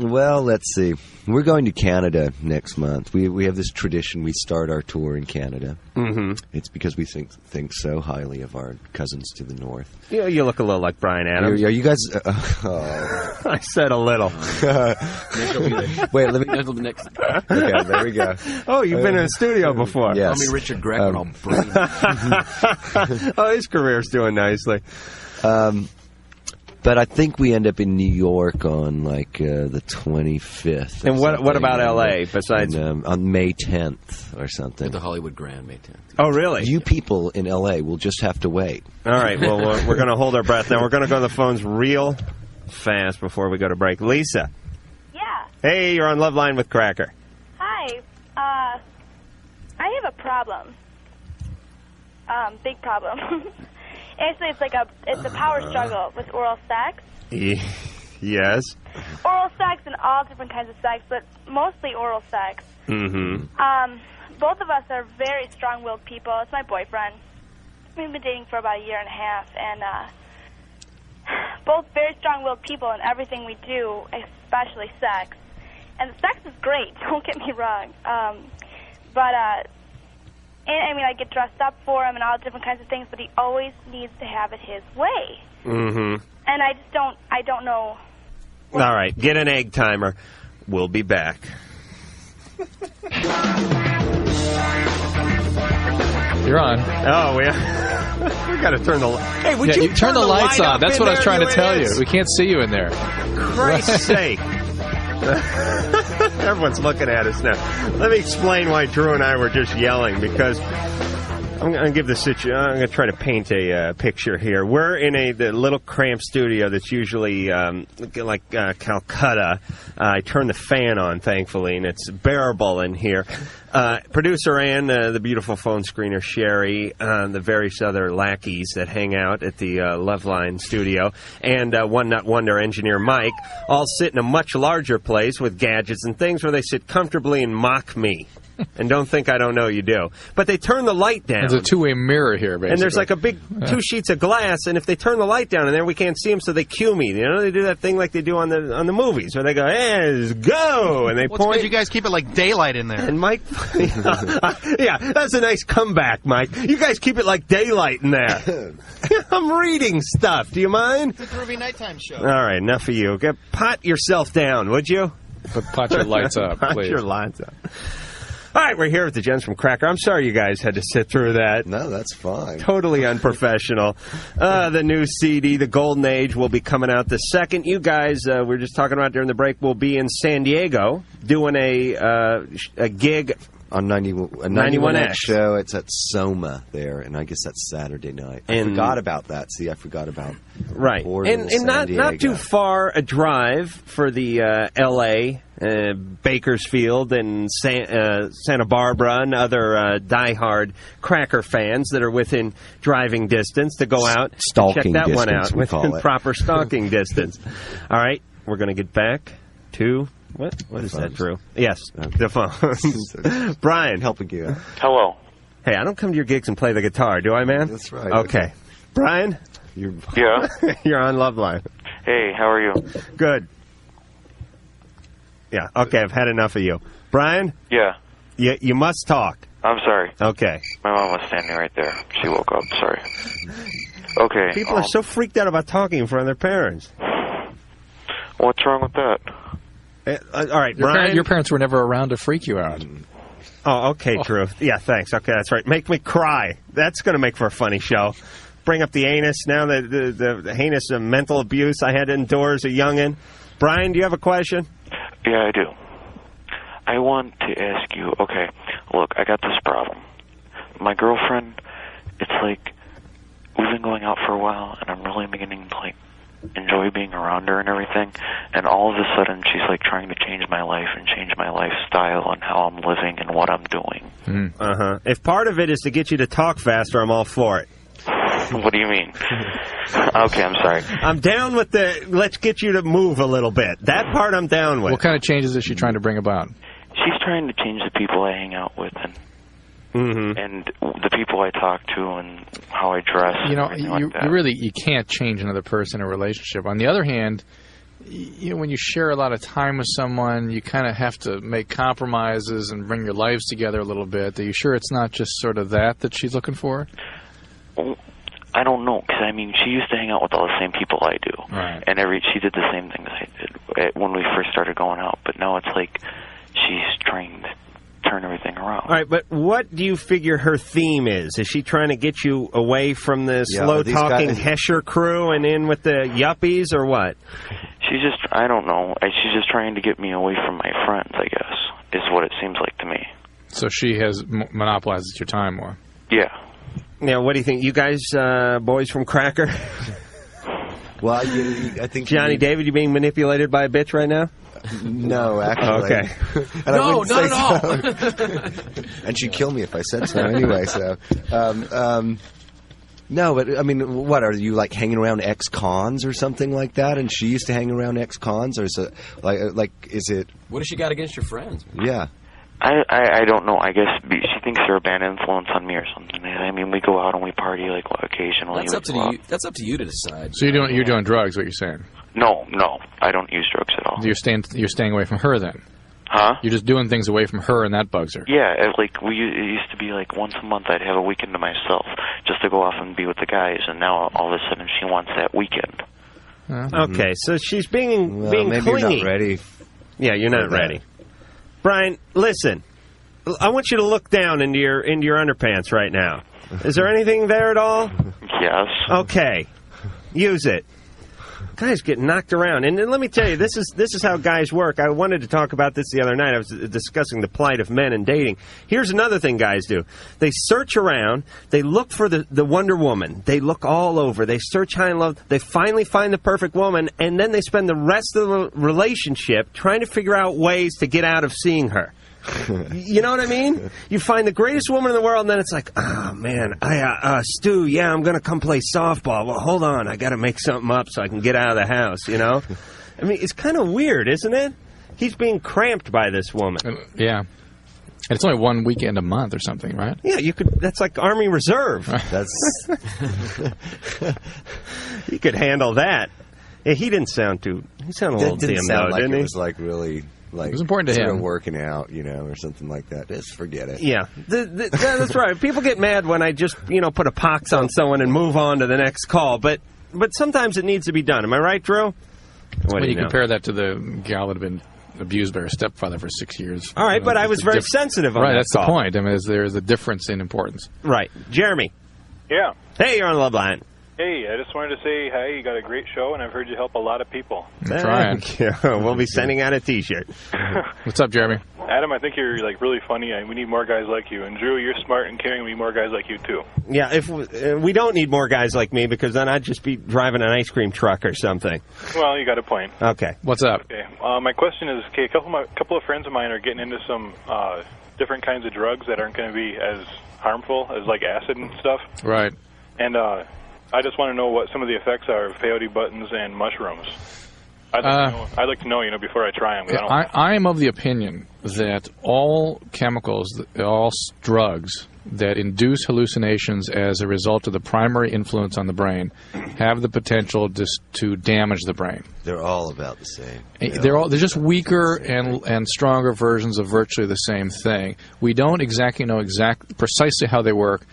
Speaker 8: Well, let's see. We're going to Canada next month. We have this tradition. We start our tour in Canada.
Speaker 2: Mm-hmm.
Speaker 8: It's because we think so highly of our cousins to the north.
Speaker 2: Yeah, you look a little like Bryan Adams.
Speaker 8: Are you guys...
Speaker 2: I said a little.
Speaker 8: Wait, let me...
Speaker 9: Next.
Speaker 8: Okay, there we go.
Speaker 2: Oh, you've been in a studio before.
Speaker 8: Yes.
Speaker 9: Call me Richard Greco and I'll bring
Speaker 2: Oh, his career's doing nicely.
Speaker 8: But I think we end up in New York on like the 25th.
Speaker 2: And what about L.A. besides
Speaker 8: on May 10th or something?
Speaker 9: At the Hollywood Grand, May 10th.
Speaker 2: Oh, really?
Speaker 8: You people in L.A. will just have to wait.
Speaker 2: All right. Well, we're going to hold our breath now. We're going to go to the phones real fast before we go to break. Lisa.
Speaker 10: Yeah.
Speaker 2: Hey, you're on Loveline with Cracker.
Speaker 10: Hi. I have a problem. Big problem. Actually, it's a power struggle with oral sex.
Speaker 2: Yes.
Speaker 10: Oral sex and all different kinds of sex, but mostly oral sex.
Speaker 2: Mm-hmm.
Speaker 10: Both of us are very strong-willed people. It's my boyfriend. We've been dating for about a year and a half, and both very strong-willed people in everything we do, especially sex. And the sex is great, don't get me wrong. And I get dressed up for him and all different kinds of things, but he always needs to have it his way.
Speaker 2: Mm-hmm.
Speaker 10: And I don't know.
Speaker 2: All right, get an egg timer. We'll be back.
Speaker 3: You're on.
Speaker 2: Oh, we got to turn the... Hey, would you
Speaker 3: turn the lights on? That's what I was trying to tell you. We can't see you in there.
Speaker 2: Christ's sake. Everyone's looking at us now. Let me explain why Drew and I were just yelling, because I'm going to give the situation. I'm going to try to paint a picture here. We're in the little cramped studio that's usually like Calcutta. I turned the fan on, thankfully, and it's bearable in here. Producer Ann, the beautiful phone screener Sherry, the various other lackeys that hang out at the Loveline studio, and One Nut Wonder engineer Mike, all sit in a much larger place with gadgets and things where they sit comfortably and mock me. And don't think I don't know you do. But they turn the light down.
Speaker 3: There's a two-way mirror here, basically.
Speaker 2: And there's like a big 2 sheets of glass, and if they turn the light down in there, we can't see them, so they cue me. You know, they do that thing like they do on the movies, where they go, hey, let's go, and they point.
Speaker 11: You guys keep it like daylight in there.
Speaker 2: And Mike, yeah, that's a nice comeback, Mike. You guys keep it like daylight in there. I'm reading stuff. Do you mind?
Speaker 11: It's a groovy nighttime show.
Speaker 2: All right, enough of you. Pot yourself down, would you?
Speaker 3: But pot your lights up, please.
Speaker 2: Pot your lights up. All right, we're here with the gents from Cracker. I'm sorry you guys had to sit through that.
Speaker 8: No, that's fine.
Speaker 2: Totally unprofessional. The new CD, The Golden Age, will be coming out the second. You guys, we were just talking about during the break, will be in San Diego doing a gig
Speaker 8: on 91X show. It's at Soma there, and I guess that's Saturday night. I forgot about that. See, I forgot about
Speaker 2: right. And not too far a drive for the L.A., Bakersfield, and Santa Barbara, and other diehard Cracker fans that are within driving distance to go out and check that one out within proper stalking distance. All right, we're going to get back to... What is that, Drew? Yes, the phones. Brian.
Speaker 8: Helping you out.
Speaker 12: Hello.
Speaker 2: Hey, I don't come to your gigs and play the guitar, do I, man?
Speaker 8: That's right.
Speaker 2: Okay. Brian?
Speaker 12: Yeah?
Speaker 2: You're on Loveline.
Speaker 12: Hey, how are you?
Speaker 2: Good. Yeah, okay, I've had enough of you. Brian?
Speaker 12: Yeah.
Speaker 2: You must talk.
Speaker 12: I'm sorry.
Speaker 2: Okay.
Speaker 12: My mom was standing right there. She woke up. Sorry. Okay.
Speaker 2: People are so freaked out about talking in front of their parents.
Speaker 12: What's wrong with that?
Speaker 2: All right, Brian.
Speaker 3: Your parents were never around to freak you out.
Speaker 2: Oh, okay, Drew. Yeah, thanks. Okay, that's right. Make me cry. That's going to make for a funny show. Bring up the anus now, the heinous mental abuse I had to endure as a youngin'. Brian, do you have a question?
Speaker 12: Yeah, I do. I want to ask you, okay, look, I got this problem. My girlfriend, it's like we've been going out for a while, and I'm really beginning to, like, enjoy being around her and everything, and all of a sudden she's like trying to change my life and change my lifestyle and how I'm living and what I'm doing.
Speaker 2: If part of it is to get you to talk faster, I'm all for it.
Speaker 12: What do you mean? Okay, I'm sorry.
Speaker 2: I'm down with the let's get you to move a little bit. That part I'm down with.
Speaker 3: What kind of changes is she trying to bring about?
Speaker 12: She's trying to change the people I hang out with and the people I talk to and how I dress.
Speaker 3: You know,
Speaker 12: like
Speaker 3: you can't change another person in a relationship. On the other hand, you know, when you share a lot of time with someone, you kind of have to make compromises and bring your lives together a little bit. Are you sure it's not just sort of that she's looking for?
Speaker 12: I don't know, because, I mean, she used to hang out with all the same people I do.
Speaker 3: Right.
Speaker 12: And she did the same things I did when we first started going out. But now it's like she's trying to turn everything around.
Speaker 2: All right, but what do you figure her theme is? Is she trying to get you away from the slow-talking Hesher crew and in with the yuppies, or what?
Speaker 12: She's just, I don't know. She's just trying to get me away from my friends, I guess, is what it seems like to me.
Speaker 3: So she has monopolizes your time more.
Speaker 12: Yeah.
Speaker 2: Now, what do you think? You guys, boys from Cracker?
Speaker 8: Well, I think
Speaker 2: Johnny David, you being manipulated by a bitch right now?
Speaker 8: No, actually.
Speaker 2: Okay.
Speaker 8: And
Speaker 9: No,
Speaker 8: I wouldn't
Speaker 9: not
Speaker 8: say
Speaker 9: at
Speaker 8: so. And she'd kill me if I said so anyway. So, no, but I mean, what are you like hanging around ex-cons or something like that? And she used to hang around ex-cons, or is it like is it?
Speaker 9: What has she got against your friends?
Speaker 8: Yeah.
Speaker 12: I don't know. I guess she thinks they're a bad influence on me or something. I mean, we go out and we party like occasionally.
Speaker 9: That's up to you. That's up to you to decide.
Speaker 3: So you're doing drugs? What you're saying?
Speaker 12: No, I don't use drugs at all.
Speaker 3: You're staying away from her then?
Speaker 12: Huh?
Speaker 3: You're just doing things away from her, and that bugs her.
Speaker 12: Yeah, it used to be like once a month I'd have a weekend to myself just to go off and be with the guys, and now all of a sudden she wants that weekend.
Speaker 2: Okay, so she's being
Speaker 8: maybe
Speaker 2: clingy.
Speaker 8: you're not ready.
Speaker 2: Yeah, you're not ready. Brian, listen. I want you to look down into your underpants right now. Is there anything there at all?
Speaker 12: Yes.
Speaker 2: Okay. Use it. Guys get knocked around. And let me tell you, this is how guys work. I wanted to talk about this the other night. I was discussing the plight of men in dating. Here's another thing guys do. They search around. They look for the Wonder Woman. They look all over. They search high and low. They finally find the perfect woman, and then they spend the rest of the relationship trying to figure out ways to get out of seeing her. You know what I mean? You find the greatest woman in the world, and then it's like, oh, man, Stu, yeah, I'm going to come play softball. Well, hold on. I got to make something up so I can get out of the house, you know? I mean, it's kind of weird, isn't it? He's being cramped by this woman.
Speaker 3: Yeah. And it's only one weekend a month or something, right?
Speaker 2: Yeah, you could. That's like Army Reserve.
Speaker 8: That's
Speaker 2: You could handle that. Yeah, he didn't sound too. He sounded a little dim, though, didn't he?
Speaker 8: It was like really. Like,
Speaker 3: it was important to
Speaker 8: sort
Speaker 3: him.
Speaker 8: of working out, you know, or something like that. Just forget it.
Speaker 2: Yeah, that's right. People get mad when I just, put a pox on someone and move on to the next call. But sometimes it needs to be done. Am I right, Drew?
Speaker 3: When you compare that to the gal that had been abused by her stepfather for 6 years.
Speaker 2: All right, but I was very sensitive on that.
Speaker 3: Right, that's
Speaker 2: call.
Speaker 3: the point. I mean, there's a difference in importance.
Speaker 2: Right. Jeremy.
Speaker 13: Yeah.
Speaker 2: Hey, you're on Loveline.
Speaker 13: Hey, I just wanted to say hi. You got a great show, and I've heard you help a lot of people.
Speaker 2: Thank you. We'll be sending out a T-shirt.
Speaker 3: What's up, Jeremy?
Speaker 13: Adam, I think you're like really funny, and we need more guys like you. And Drew, you're smart and caring. We need more guys like you too.
Speaker 2: Yeah, if we don't need more guys like me, because then I'd just be driving an ice cream truck or something.
Speaker 13: Well, you got a point.
Speaker 2: Okay.
Speaker 3: What's up?
Speaker 13: Okay. My question is, a couple of friends of mine are getting into some different kinds of drugs that aren't going to be as harmful as like acid and stuff.
Speaker 3: Right.
Speaker 13: And I just want to know what some of the effects are of peyote buttons and mushrooms. I'd like to know, before I try them.
Speaker 3: I am of the opinion that all chemicals, all drugs that induce hallucinations as a result of the primary influence on the brain have the potential to damage the brain.
Speaker 8: They're all about the same.
Speaker 3: They're just weaker and stronger versions of virtually the same thing. We don't exactly know precisely how they work,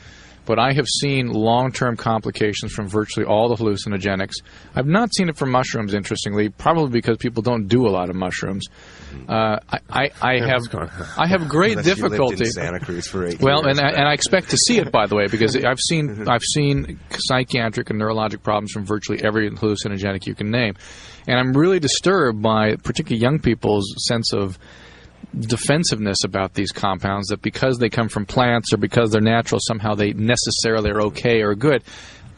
Speaker 3: but I have seen long-term complications from virtually all the hallucinogenics. I've not seen it from mushrooms, interestingly, probably because people don't do a lot of mushrooms. I have great difficulty.
Speaker 8: You lived in Santa Cruz for 8 years.
Speaker 3: Well, and I expect to see it, by the way, because I've seen psychiatric and neurologic problems from virtually every hallucinogenic you can name, and I'm really disturbed by particularly young people's sense of defensiveness about these compounds, that because they come from plants or because they're natural, somehow they necessarily are okay or good.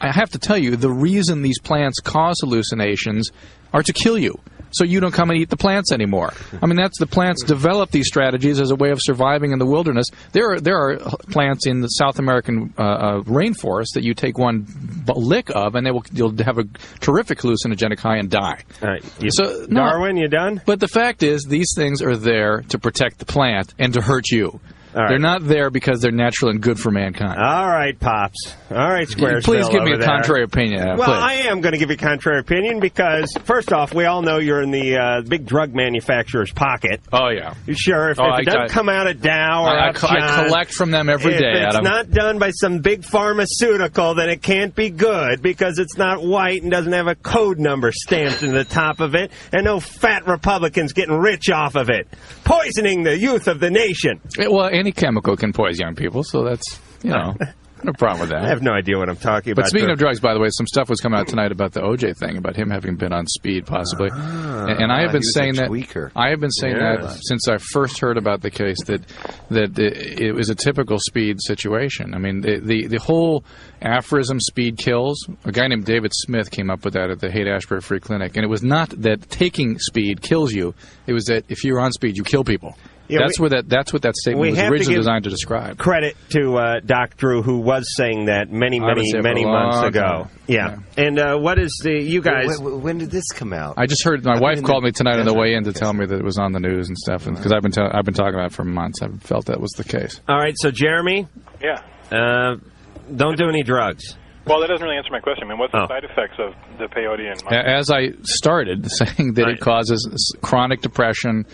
Speaker 3: I have to tell you, the reason these plants cause hallucinations are to kill you, so you don't come and eat the plants anymore. I mean, the plants develop these strategies as a way of surviving in the wilderness. There are plants in the South American rainforest that you take one lick of, and you'll have a terrific hallucinogenic high and die.
Speaker 2: All right. Darwin, you done?
Speaker 3: But the fact is, these things are there to protect the plant and to hurt you. Right. They're not there because they're natural and good for mankind.
Speaker 2: All right, Pops. All right, Squaresville.
Speaker 3: Please give me a
Speaker 2: there.
Speaker 3: Contrary opinion.
Speaker 2: Well,
Speaker 3: please.
Speaker 2: I am going to give you a contrary opinion because, first off, we all know you're in the big drug manufacturer's pocket.
Speaker 3: Oh, yeah.
Speaker 2: Sure. If it doesn't come out of Dow or
Speaker 3: I collect from them every day,
Speaker 2: If it's
Speaker 3: Adam.
Speaker 2: not done by some big pharmaceutical, then it can't be good because it's not white and doesn't have a code number stamped in the top of it, and no fat Republicans getting rich off of it, poisoning the youth of the nation.
Speaker 3: Well, any chemical can poison young people, so that's, No problem with that.
Speaker 2: I have no idea what I'm talking about.
Speaker 3: But speaking of drugs, by the way, some stuff was coming out tonight about the OJ thing, about him having been on speed, possibly. And I have been saying that. I have been saying that since I first heard about the case, that it was a typical speed situation. I mean, the whole aphorism "speed kills." A guy named David Smith came up with that at the Haight-Ashbury Free Clinic, and it was not that taking speed kills you; it was that if you're on speed, you kill people. Yeah, that's what that statement was originally designed to describe.
Speaker 2: Credit to Doc Drew, who was saying that many months ago. Yeah. And what is you guys?
Speaker 8: When did this come out?
Speaker 3: I just heard my wife called me tonight on the way in to tell me that it was on the news and stuff, because I've been talking about it for months. I felt that was the case.
Speaker 2: All right, so Jeremy, don't do any drugs.
Speaker 13: Well, that doesn't really answer my question. I mean, what's the side effects of the peyote and mushrooms?
Speaker 3: As I started saying that it causes chronic depression,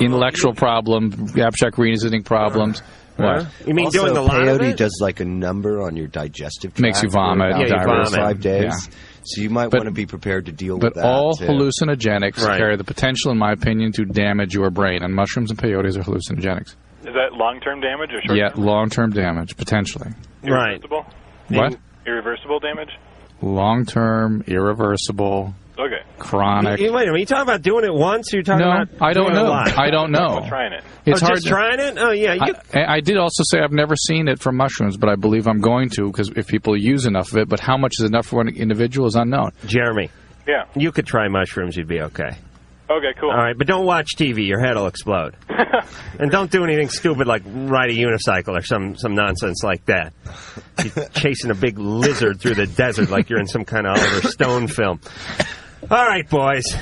Speaker 3: intellectual problems, abstract reasoning problems. What?
Speaker 2: You mean
Speaker 8: also,
Speaker 2: doing a lot of
Speaker 8: peyote
Speaker 2: it?
Speaker 8: does like a number on your digestive tract.
Speaker 3: Makes you vomit.
Speaker 8: For about 5 days.
Speaker 3: Yeah.
Speaker 8: So you might want to be prepared to deal with that.
Speaker 3: But all
Speaker 8: too.
Speaker 3: hallucinogenics carry the potential, in my opinion, to damage your brain. And mushrooms and peyotes are hallucinogenics.
Speaker 13: Is that long-term damage or short-term?
Speaker 3: Yeah, long-term damage, potentially.
Speaker 13: Irreversible?
Speaker 3: What?
Speaker 13: Irreversible damage?
Speaker 3: Long-term, irreversible, chronic.
Speaker 2: Wait a minute, are you talking about doing it once, or you're talking about
Speaker 3: I don't
Speaker 2: doing
Speaker 3: know.
Speaker 2: it a lot?
Speaker 3: I don't know.
Speaker 13: Trying it.
Speaker 3: It's hard
Speaker 2: just trying it? Oh, yeah.
Speaker 3: I did also say I've never seen it from mushrooms, but I believe I'm going to, because if people use enough of it, but how much is enough for an individual is unknown.
Speaker 2: Jeremy.
Speaker 13: Yeah.
Speaker 2: You could try mushrooms, you'd be okay.
Speaker 13: Okay, cool.
Speaker 2: All right, but don't watch TV. Your head will explode. And don't do anything stupid like ride a unicycle or some nonsense like that. You're chasing a big lizard through the desert like you're in some kind of Oliver Stone film. All right, boys.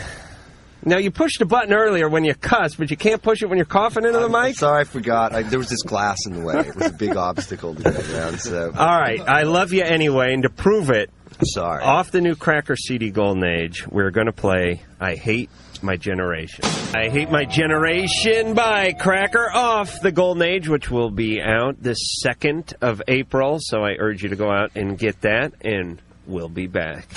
Speaker 2: Now, you pushed the button earlier when you cussed, but you can't push it when you're coughing into the mic?
Speaker 8: Sorry, I forgot. There was this glass in the way. It was a big obstacle to get around. So.
Speaker 2: All right, I love you anyway, and to prove it,
Speaker 8: sorry.
Speaker 2: Off the new Cracker CD Golden Age, we're going to play I Hate My Generation. I Hate My Generation by Cracker off the Golden Age, which will be out the 2nd of April, so I urge you to go out and get that, and we'll be back.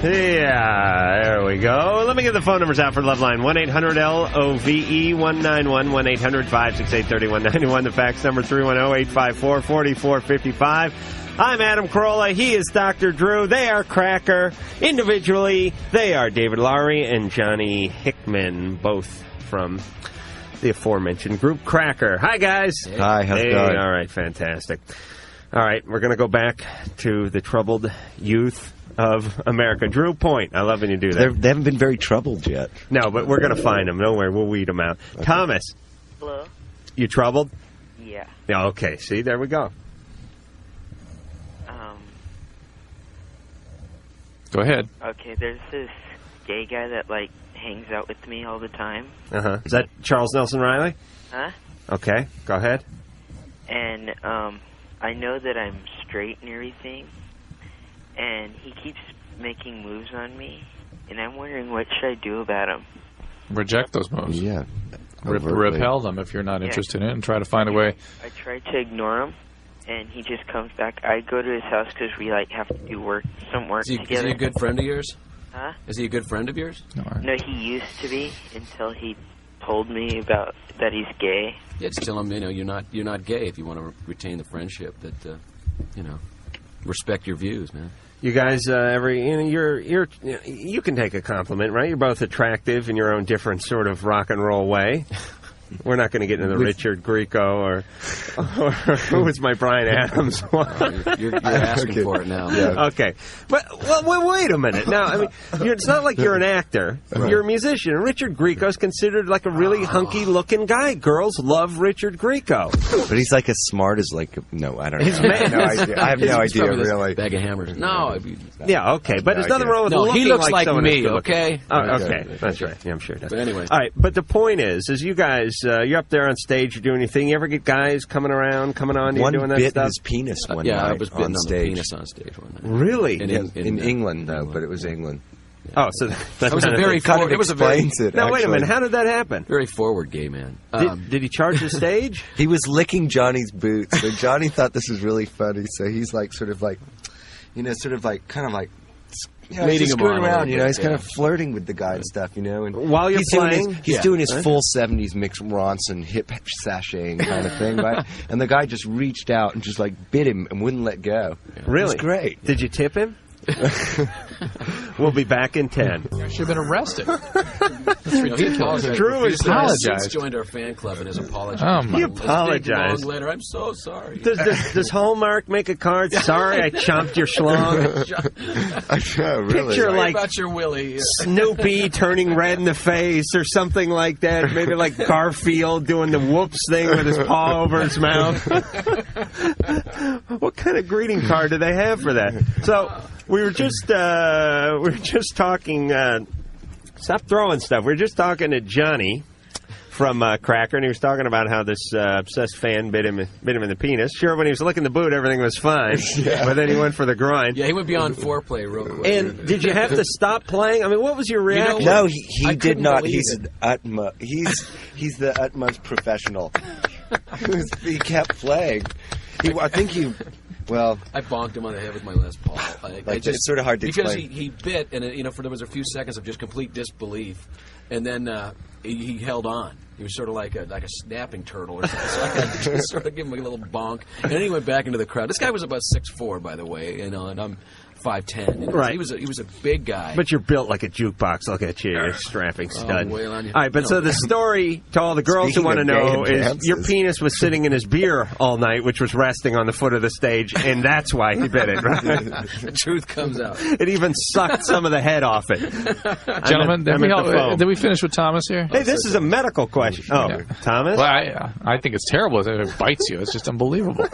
Speaker 2: Yeah, there we go. Let me get the phone numbers out for Loveline. 1-800-LOVE, 191-1-800-568-3191. The fax number 310-854-4455. I'm Adam Carolla. He is Dr. Drew. They are Cracker. Individually, they are David Lowry and Johnny Hickman, both from the aforementioned group Cracker. Hi, guys.
Speaker 8: Hi, how's it going?
Speaker 2: All right, fantastic. All right, we're going to go back to the troubled youth of America. Drew, point. I love when you do that.
Speaker 8: They haven't been very troubled yet.
Speaker 2: No, but we're going to find them. Don't worry. We'll weed them out. Okay. Thomas.
Speaker 14: Hello?
Speaker 2: You troubled?
Speaker 14: Yeah.
Speaker 2: Yeah, okay. See, there we go.
Speaker 3: Go ahead.
Speaker 14: Okay, there's this gay guy that, like, hangs out with me all the time.
Speaker 2: Uh-huh. Is that Charles Nelson Riley?
Speaker 14: Huh?
Speaker 2: Okay, go ahead.
Speaker 14: And, I know that I'm straight and everything, and he keeps making moves on me, and I'm wondering what should I do about him?
Speaker 3: Reject those moves.
Speaker 8: Yeah.
Speaker 3: Repel them if you're not interested in it, and try to find a way.
Speaker 14: I try to ignore him, and he just comes back. I go to his house because we, like, have to do some work together.
Speaker 9: Is he a good friend of yours?
Speaker 14: Huh?
Speaker 9: Is he a good friend of yours?
Speaker 14: No, he used to be until he told me about that he's gay.
Speaker 9: Yeah, just tell him, you're not gay if you want to retain the friendship. That, respect your views, man.
Speaker 2: You guys, you can take a compliment, right? You're both attractive in your own different sort of rock and roll way. We're not going to get into the Richard Grieco or who was my Bryan Adams one.
Speaker 9: You're asking for it now.
Speaker 2: Yeah. Okay. But, well, wait a minute. Now, I mean, it's not like you're an actor. Right. You're a musician. Richard Grieco's considered like a really hunky-looking guy. Girls love Richard Grieco.
Speaker 8: But he's like as smart as, like, no, I don't know. I have no idea, really.
Speaker 9: Bag of hammers. No.
Speaker 2: Yeah, okay. But there's nothing wrong with looking
Speaker 9: he looks like me,
Speaker 2: okay? Oh, okay. That's right. Yeah, I'm sure he does.
Speaker 9: But anyway.
Speaker 2: All right. But the point is you guys, you're up there on stage, you're doing anything. You ever get guys coming on, you doing that stuff?
Speaker 8: His penis one
Speaker 9: night.
Speaker 8: I
Speaker 9: was bitten
Speaker 8: on stage.
Speaker 9: penis on stage one night.
Speaker 2: Really?
Speaker 8: In England, though, but it was England.
Speaker 2: Oh, so that
Speaker 8: was a very forward. It was a very.
Speaker 2: Now wait a minute. How did that happen?
Speaker 9: Very forward gay man.
Speaker 2: Did he charge the stage?
Speaker 8: He was licking Johnny's boots. So Johnny thought this was really funny. So he's like, kind of like he's
Speaker 9: him on
Speaker 8: around.
Speaker 9: a little
Speaker 8: He's
Speaker 9: bit,
Speaker 8: kind of flirting with the guy and stuff. And
Speaker 2: while you're playing,
Speaker 8: he's doing his full '70s Mick Ronson hip sashaying kind of thing, right? And the guy just reached out and just like bit him and wouldn't let go.
Speaker 2: Really?
Speaker 8: It was great.
Speaker 2: Did you tip him? We'll be back in 10.
Speaker 3: You should have been arrested.
Speaker 9: He apologized.
Speaker 2: Drew
Speaker 9: He's
Speaker 2: apologized.
Speaker 9: joined our fan club and has apologized.
Speaker 3: Oh, my.
Speaker 2: He apologized.
Speaker 9: Long letter. I'm so sorry.
Speaker 2: Does Hallmark make a card? Sorry, I chomped your schlong.
Speaker 8: Really?
Speaker 2: Picture
Speaker 9: Sorry
Speaker 2: like
Speaker 9: about your Willie.
Speaker 2: Snoopy turning red in the face or something like that. Maybe like Garfield doing the whoops thing with his paw over his mouth. What kind of greeting card do they have for that? So we were just talking. Stop throwing stuff. We were just talking to Johnny from Cracker, and he was talking about how this obsessed fan bit him in the penis. Sure, when he was licking the boot, everything was fine, but then he went for the groin.
Speaker 9: Yeah, he went beyond foreplay real quick.
Speaker 2: And did you have to stop playing? I mean, what was your reaction?
Speaker 8: No, he did not. He's the utmost professional. He kept playing. Well,
Speaker 9: I bonked him on the head with my Les Paul.
Speaker 8: It's sort of hard to
Speaker 9: because
Speaker 8: explain.
Speaker 9: he bit, and there was a few seconds of just complete disbelief, and then he held on. He was sort of like a snapping turtle or something. So I just sort of give him a little bonk, and then he went back into the crowd. This guy was about 6'4", by the way, and I'm 5'10".
Speaker 2: Right.
Speaker 9: He was a big guy.
Speaker 2: But you're built like a jukebox. Look at you, you're a strapping stud.
Speaker 9: Wail on you.
Speaker 2: All right, but so the story to all the girls who want to know is your penis was sitting in his beer all night, which was resting on the foot of the stage, and that's why he bit it, right?
Speaker 9: The truth comes out.
Speaker 2: It even sucked some of the head off it.
Speaker 3: Gentlemen, did we finish with Thomas here?
Speaker 2: Hey, this is a medical question. Oh, yeah. Thomas?
Speaker 3: Well, I think it's terrible if it bites you. It's just unbelievable.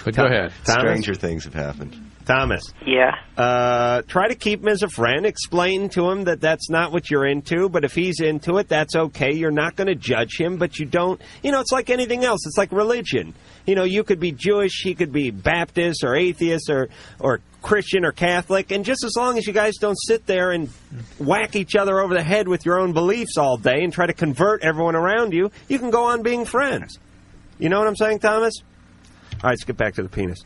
Speaker 3: But go ahead.
Speaker 2: Thomas?
Speaker 8: Stranger things have happened.
Speaker 2: Thomas.
Speaker 14: Yeah.
Speaker 2: Try to keep him as a friend. Explain to him that that's not what you're into, but if he's into it, that's okay. You're not going to judge him, but you don't... it's like anything else. It's like religion. You could be Jewish, he could be Baptist or atheist or Christian or Catholic, and just as long as you guys don't sit there and whack each other over the head with your own beliefs all day and try to convert everyone around you, you can go on being friends. You know what I'm saying, Thomas? All right, let's get back to the penis.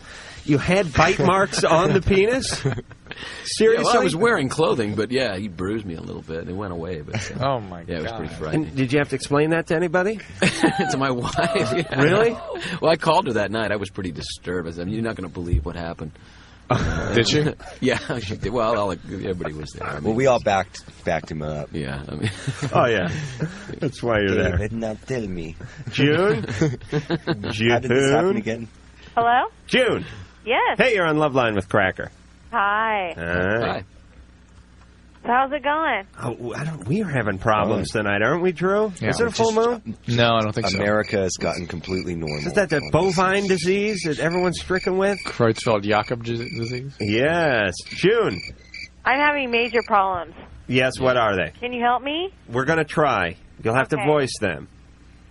Speaker 2: You had bite marks on the penis? Seriously?
Speaker 9: Yeah, well, I was wearing clothing, but yeah, he bruised me a little bit, and it went away. But
Speaker 3: oh my god!
Speaker 9: Yeah, it was pretty frightening.
Speaker 2: And did you have to explain that to anybody?
Speaker 9: To my wife. Yeah.
Speaker 2: Really?
Speaker 9: Well, I called her that night. I was pretty disturbed. I said, "You're not going to believe what happened."
Speaker 3: Did you?
Speaker 9: Yeah, she did. Well, everybody was there. I mean,
Speaker 8: well, we all backed him up.
Speaker 9: Yeah, I mean.
Speaker 2: Oh yeah, that's why you're there.
Speaker 8: David, now tell me,
Speaker 2: June.
Speaker 8: How did this happen again?
Speaker 10: Hello?
Speaker 2: June.
Speaker 10: Yes.
Speaker 2: Hey, you're on Loveline with Cracker.
Speaker 10: Hi.
Speaker 2: Hi.
Speaker 10: So how's it going?
Speaker 2: Oh, we are having problems tonight, aren't we, Drew?
Speaker 3: Yeah,
Speaker 2: is it a full moon?
Speaker 3: No, I don't think so.
Speaker 8: America has gotten completely normal.
Speaker 2: Is that the bovine disease that everyone's stricken with?
Speaker 3: Creutzfeldt-Jakob disease?
Speaker 2: Yes. June.
Speaker 10: I'm having major problems.
Speaker 2: Yes, what are they?
Speaker 10: Can you help me?
Speaker 2: We're going to try. You'll have to voice them.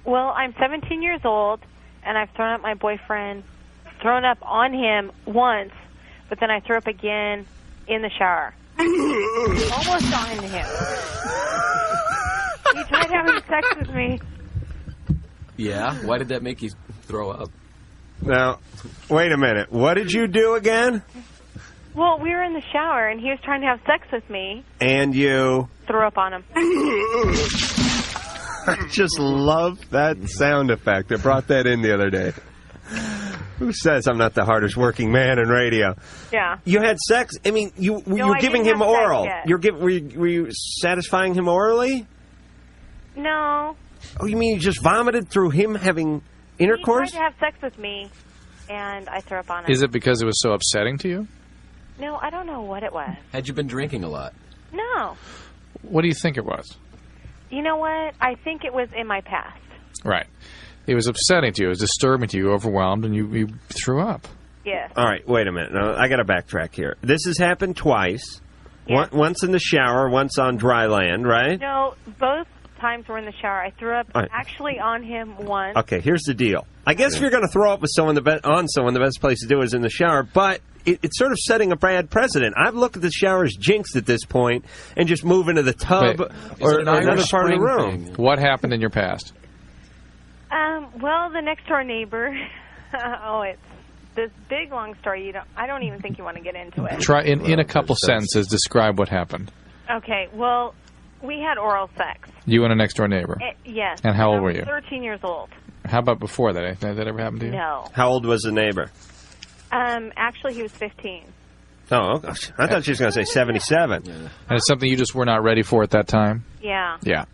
Speaker 10: Well, I'm 17 years old, and I've thrown up on him once, but then I threw up again in the shower. Almost on him. He tried having sex with me.
Speaker 9: Yeah? Why did that make you throw up?
Speaker 2: Now, wait a minute. What did you do again?
Speaker 10: Well, we were in the shower, and he was trying to have sex with me.
Speaker 2: And you...
Speaker 10: threw up on him.
Speaker 2: I just love that sound effect. I brought that in the other day. Who says I'm not the hardest working man in radio?
Speaker 10: Yeah.
Speaker 2: You had sex? I mean, you were giving him oral. Were you satisfying him orally?
Speaker 10: No.
Speaker 2: Oh, you mean you just vomited through him having intercourse?
Speaker 10: He tried to have sex with me, and I threw up on him.
Speaker 3: Is it because it was so upsetting to you?
Speaker 10: No, I don't know what it was.
Speaker 9: Had you been drinking a lot?
Speaker 10: No.
Speaker 3: What do you think it was?
Speaker 10: You know what? I think it was in my past.
Speaker 3: Right. It was upsetting to you. It was disturbing to you, overwhelmed, and you threw up.
Speaker 10: Yes.
Speaker 2: All right, wait a minute. No, I got to backtrack here. This has happened twice.
Speaker 10: Yes.
Speaker 2: Once in the shower, once on dry land, right?
Speaker 10: No, both times were in the shower. I threw up actually on him once.
Speaker 2: Okay, here's the deal. I guess if you're going to throw up with someone, the best place to do it is in the shower, but it's sort of setting a bad precedent. I've looked at the shower as jinxed at this point and just move into the tub or another part of the room.
Speaker 3: What happened in your past?
Speaker 10: Well, the next door neighbor,
Speaker 15: this big long story. I don't even think you want to get into it.
Speaker 3: Try in a couple sentences. Describe what happened.
Speaker 15: Okay. Well, we had oral sex.
Speaker 3: You and a next door neighbor.
Speaker 15: Yes.
Speaker 3: And how old were
Speaker 15: I was
Speaker 3: you?
Speaker 15: 13 years old.
Speaker 3: How about before that? Did that ever happen to you?
Speaker 15: No.
Speaker 2: How old was the neighbor?
Speaker 15: Actually, he was 15.
Speaker 2: Oh, gosh. I thought she was going to say 77.
Speaker 3: And it's something you just were not ready for at that time?
Speaker 15: Yeah.
Speaker 3: Yeah.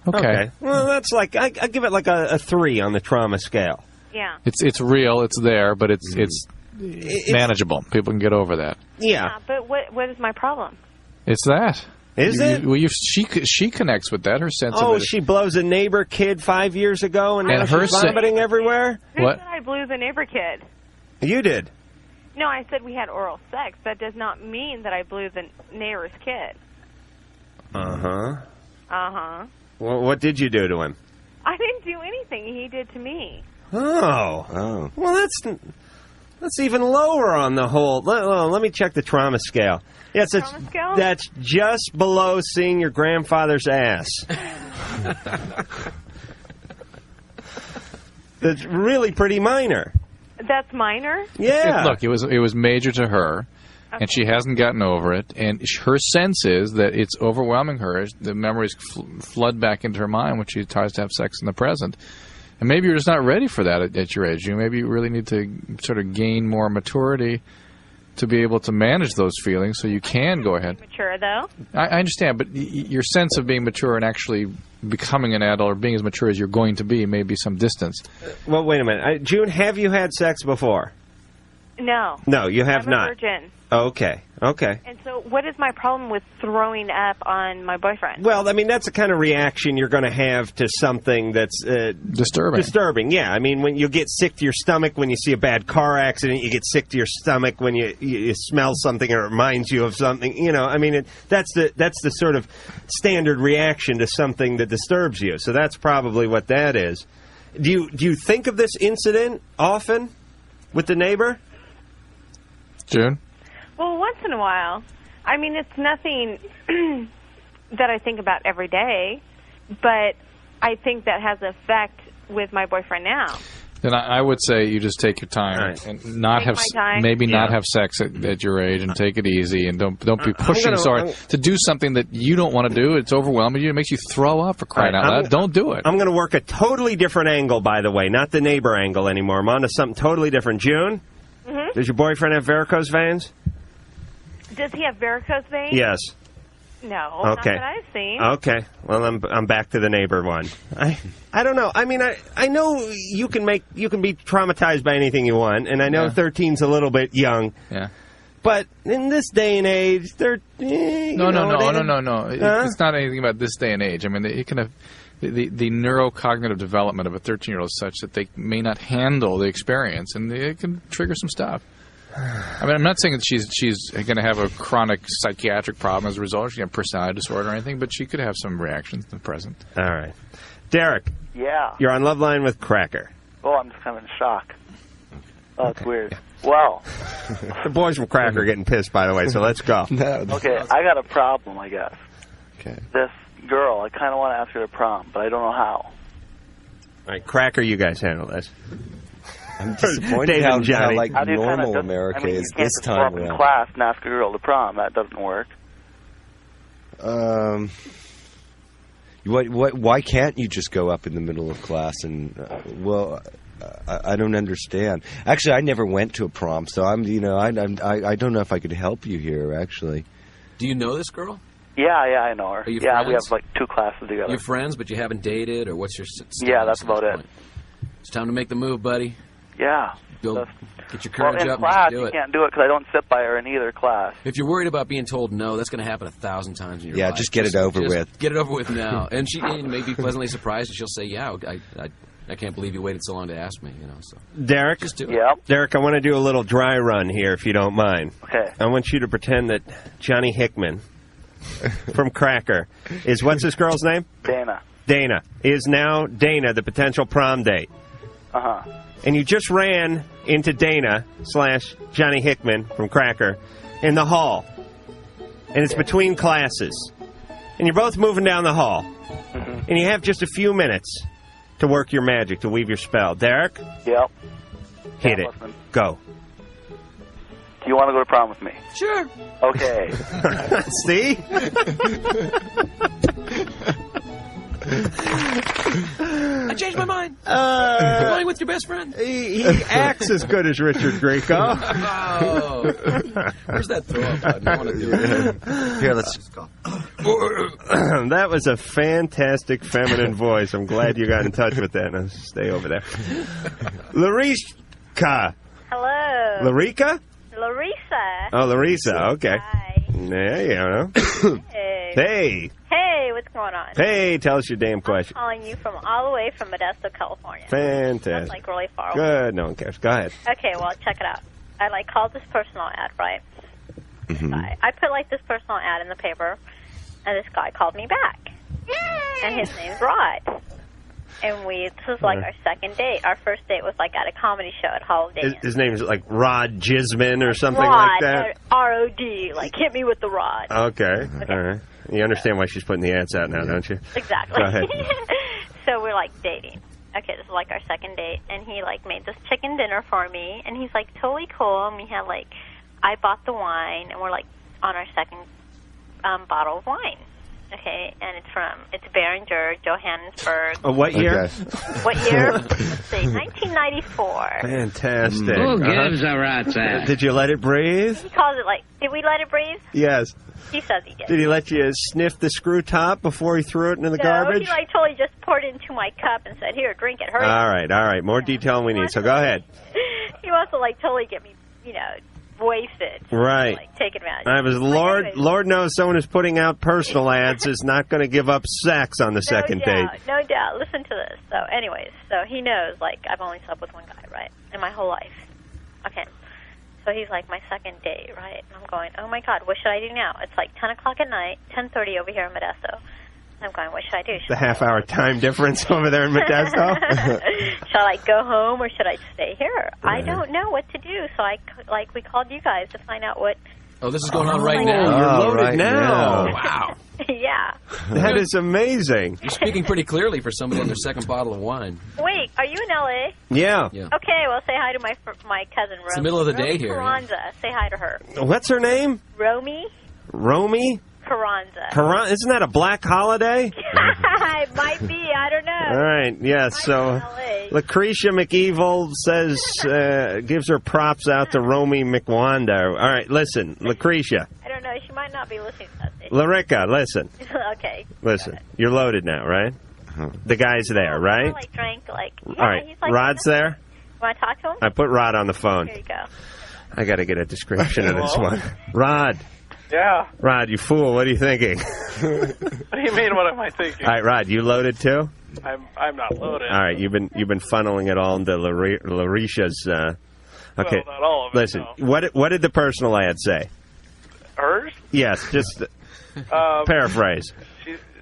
Speaker 3: Okay.
Speaker 2: Well, that's like I give it like a 3 on the trauma scale.
Speaker 15: Yeah.
Speaker 3: It's real. It's there, but it's manageable. People can get over that.
Speaker 2: Yeah.
Speaker 15: But what is my problem?
Speaker 3: It's that.
Speaker 2: Is it?
Speaker 3: She connects with that. Her sense of
Speaker 2: Oh,
Speaker 3: it.
Speaker 2: she blows a neighbor kid 5 years ago, and now she's vomiting everywhere?
Speaker 15: Who said I blew the neighbor kid?
Speaker 2: You did.
Speaker 15: No, I said we had oral sex. That does not mean that I blew the neighbor's kid.
Speaker 2: Uh-huh.
Speaker 15: Uh-huh.
Speaker 2: Well, what did you do to him?
Speaker 15: I didn't do anything. He did to me.
Speaker 2: Oh. Well, that's even lower on the whole. Let me check the trauma scale. Yes,
Speaker 15: Trauma scale?
Speaker 2: That's just below seeing your grandfather's ass. That's really pretty minor.
Speaker 15: That's minor?
Speaker 2: Yeah.
Speaker 3: Look, it was major to her, and she hasn't gotten over it. And her sense is that it's overwhelming her. The memories flood back into her mind when she tries to have sex in the present. And maybe you're just not ready for that at your age. Maybe you really need to sort of gain more maturity to be able to manage those feelings so you can go ahead.
Speaker 15: Mature, though.
Speaker 3: I understand, but your sense of being mature and actually becoming an adult or being as mature as you're going to be may be some distance.
Speaker 2: Well, wait a minute. June, have you had sex before?
Speaker 15: No.
Speaker 2: No, you have
Speaker 15: I'm
Speaker 2: not.
Speaker 15: a virgin.
Speaker 2: Okay.
Speaker 15: And so what is my problem with throwing up on my boyfriend?
Speaker 2: Well, I mean, that's the kind of reaction you're going to have to something that's
Speaker 3: disturbing.
Speaker 2: Disturbing, yeah. I mean, when you get sick to your stomach when you see a bad car accident, you get sick to your stomach when you smell something or it reminds you of something. You know, I mean, that's the sort of standard reaction to something that disturbs you. So that's probably what that is. Do you think of this incident often with the neighbor?
Speaker 3: June?
Speaker 15: Well, once in a while. I mean, it's nothing that I think about every day, but I think that has an effect with my boyfriend now.
Speaker 3: Then I would say you just take your time and not
Speaker 15: Take
Speaker 3: have
Speaker 15: my time.
Speaker 3: maybe not have sex at your age and take it easy and don't be pushing so hard to do something that you don't want to do. It's overwhelming you. It makes you throw up for crying out loud. Don't do it.
Speaker 2: I'm going to work a totally different angle, by the way, not the neighbor angle anymore. I'm on to something totally different. June, does your boyfriend have varicose veins?
Speaker 15: Does he have varicose veins?
Speaker 2: Yes.
Speaker 15: No, not that I've seen.
Speaker 2: Okay. Well, I'm back to the neighbor one. I don't know. I mean, I know you can be traumatized by anything you want, and I know 13's a little bit young.
Speaker 3: Yeah.
Speaker 2: But in this day and age, they're
Speaker 3: No. It's not anything about this day and age. I mean, it can have the neurocognitive development of a 13-year-old is such that they may not handle the experience, and it can trigger some stuff. I mean, I'm not saying that she's going to have a chronic psychiatric problem as a result. She can have personality disorder or anything, but she could have some reactions in the present.
Speaker 2: All right. Derek.
Speaker 16: Yeah.
Speaker 2: You're on Loveline with Cracker.
Speaker 16: Oh, I'm just kind of in shock. Oh, it's weird. Yeah. Well.
Speaker 2: The boys from Cracker are getting pissed, by the way, so let's go.
Speaker 16: Okay, I got a problem, I guess.
Speaker 8: Okay.
Speaker 16: This girl, I kind of want to ask her to prom, but I don't know how.
Speaker 2: All right, Cracker, you guys handle this.
Speaker 8: I'm disappointed how normal America is this time
Speaker 16: around. You can't just go up in
Speaker 8: around.
Speaker 16: class and ask a girl to prom. That doesn't work.
Speaker 8: Why can't you just go up in the middle of class and? I don't understand. Actually, I never went to a prom, so I don't know if I could help you here. Actually,
Speaker 9: do you know this girl?
Speaker 16: Yeah, I know her.
Speaker 9: Are you
Speaker 16: friends?
Speaker 9: friends?
Speaker 16: We have like 2 classes together.
Speaker 9: You're friends, but you haven't dated, or what's your status?
Speaker 16: Yeah, that's about it.
Speaker 9: It's time to make the move, buddy.
Speaker 16: Yeah.
Speaker 9: Get your courage
Speaker 16: in
Speaker 9: up
Speaker 16: class,
Speaker 9: and do it.
Speaker 16: You can't do it because I don't sit by her in either class.
Speaker 9: If you're worried about being told no, that's going to happen 1,000 times in your life.
Speaker 8: just get it over with.
Speaker 9: Get it over with now. And she may be pleasantly surprised, and she'll say, yeah, I can't believe you waited so long to ask me. So
Speaker 2: Derek?
Speaker 9: Just do it.
Speaker 16: Yep.
Speaker 2: Derek, I want to do a little dry run here, if you don't mind.
Speaker 16: Okay.
Speaker 2: I want you to pretend that Johnny Hickman from Cracker is, what's this girl's name?
Speaker 16: Dana.
Speaker 2: Dana. Is now Dana the potential prom date.
Speaker 16: Uh-huh.
Speaker 2: And you just ran into Dana / Johnny Hickman from Cracker in the hall. And it's between classes. And you're both moving down the hall.
Speaker 16: Mm-hmm.
Speaker 2: And you have just a few minutes to work your magic, to weave your spell. Derek?
Speaker 16: Yep.
Speaker 2: Hit it. Go.
Speaker 16: Do you want to go to prom with me?
Speaker 9: Sure.
Speaker 16: Okay.
Speaker 2: See?
Speaker 9: I changed my mind. You're going with your best friend.
Speaker 2: He acts as good as Richard Grieco.
Speaker 9: Oh. Where's that throw up button? I want to do it.
Speaker 8: Here, let's go.
Speaker 2: That was a fantastic feminine voice. I'm glad you got in touch with that. Now stay over there. Larishka.
Speaker 17: Hello.
Speaker 2: Larika?
Speaker 17: Larissa.
Speaker 2: Oh, Larissa. Okay.
Speaker 17: Hi.
Speaker 2: Yeah, yeah.
Speaker 17: Hey.
Speaker 2: Hey.
Speaker 17: Hey, what's going on?
Speaker 2: Hey, tell us your damn question.
Speaker 17: I'm calling you from all the way from Modesto, California.
Speaker 2: Fantastic.
Speaker 17: That's like really far away.
Speaker 2: Good. No one cares. Go ahead.
Speaker 17: Okay, well, check it out. I called this personal ad, right?
Speaker 2: Mm-hmm.
Speaker 17: I put this personal ad in the paper, and this guy called me back. And his name's Rod. And this was our second date. Our first date was at a comedy show at Holiday Inn.
Speaker 2: His name is Rod Gisman or something
Speaker 17: Rod,
Speaker 2: like that?
Speaker 17: R-O-D, hit me with the rod.
Speaker 2: Okay. All right. You understand why she's putting the ads out now, don't you?
Speaker 17: Exactly.
Speaker 2: Go ahead.
Speaker 17: So we're dating. Okay, this is our second date, and he made this chicken dinner for me, and he's totally cool, and we had I bought the wine, and we're on our second bottle of wine. Okay, and it's Behringer, Johannesburg.
Speaker 2: What year?
Speaker 8: Okay.
Speaker 17: What year? Let's see, 1994.
Speaker 2: Fantastic.
Speaker 18: Who gives a rat's ass?
Speaker 2: Did you let it breathe?
Speaker 17: He calls it did we let it breathe?
Speaker 2: Yes.
Speaker 17: He says he did.
Speaker 2: Did he let you sniff the screw top before he threw it into the garbage?
Speaker 17: No, he totally just poured it into my cup and said, "Here, drink it, hurry."
Speaker 2: All right. More detail than we need, so go ahead.
Speaker 17: He wants to totally get me, wasted.
Speaker 2: Right.
Speaker 17: Take advantage.
Speaker 2: I was Lord knows someone who's putting out personal ads is not going to give up sex on the second date.
Speaker 17: No doubt. Listen to this. So, anyways, he knows I've only slept with one guy, right, in my whole life. Okay. So he's my second date, right? And I'm going, oh my God, what should I do now? It's 10 o'clock at night, 10:30 over here in Modesto. I'm going, what should I do?
Speaker 2: The half-hour time difference over there in Modesto.
Speaker 17: Shall I go home or should I stay here? I don't know what to do. So we called you guys to find out what.
Speaker 9: Oh, this is going on right now.
Speaker 2: You're loaded
Speaker 8: right
Speaker 2: now.
Speaker 9: Wow.
Speaker 17: Yeah.
Speaker 2: That is amazing.
Speaker 9: You're speaking pretty clearly for somebody on their second bottle of wine.
Speaker 17: Wait, are you in L.A.?
Speaker 2: Yeah.
Speaker 17: Okay, well, say hi to my cousin, Romy.
Speaker 9: It's the middle of the day here.
Speaker 17: Carranza. Say hi to her.
Speaker 2: What's her name?
Speaker 17: Romy Carranza.
Speaker 2: Isn't that a black holiday?
Speaker 17: It might be. I don't know.
Speaker 2: All right. Yeah. So Lucretia McEvil says gives her props out to Romy McWanda. All right. Listen, Lucretia.
Speaker 17: I don't know. She might not be listening to us.
Speaker 2: Larica, listen.
Speaker 17: Okay.
Speaker 2: Listen. You're loaded now, right? The guy's there, right?
Speaker 17: Drank
Speaker 2: all right.
Speaker 17: He's
Speaker 2: Rod's there.
Speaker 17: You want to talk to him?
Speaker 2: I put Rod on the phone.
Speaker 17: Here you go.
Speaker 2: I got to get a description of this one. Rod.
Speaker 13: Yeah.
Speaker 2: Rod, you fool. What are you thinking?
Speaker 13: What do you mean? What am I thinking?
Speaker 2: All right, Rod, you loaded too?
Speaker 13: I'm not loaded.
Speaker 2: All right, you've been funneling it all into Larisha's. Okay,
Speaker 13: well, not all of it,
Speaker 2: listen.
Speaker 13: no.
Speaker 2: What did the personal ad say?
Speaker 13: Hers?
Speaker 2: Yes, just paraphrase.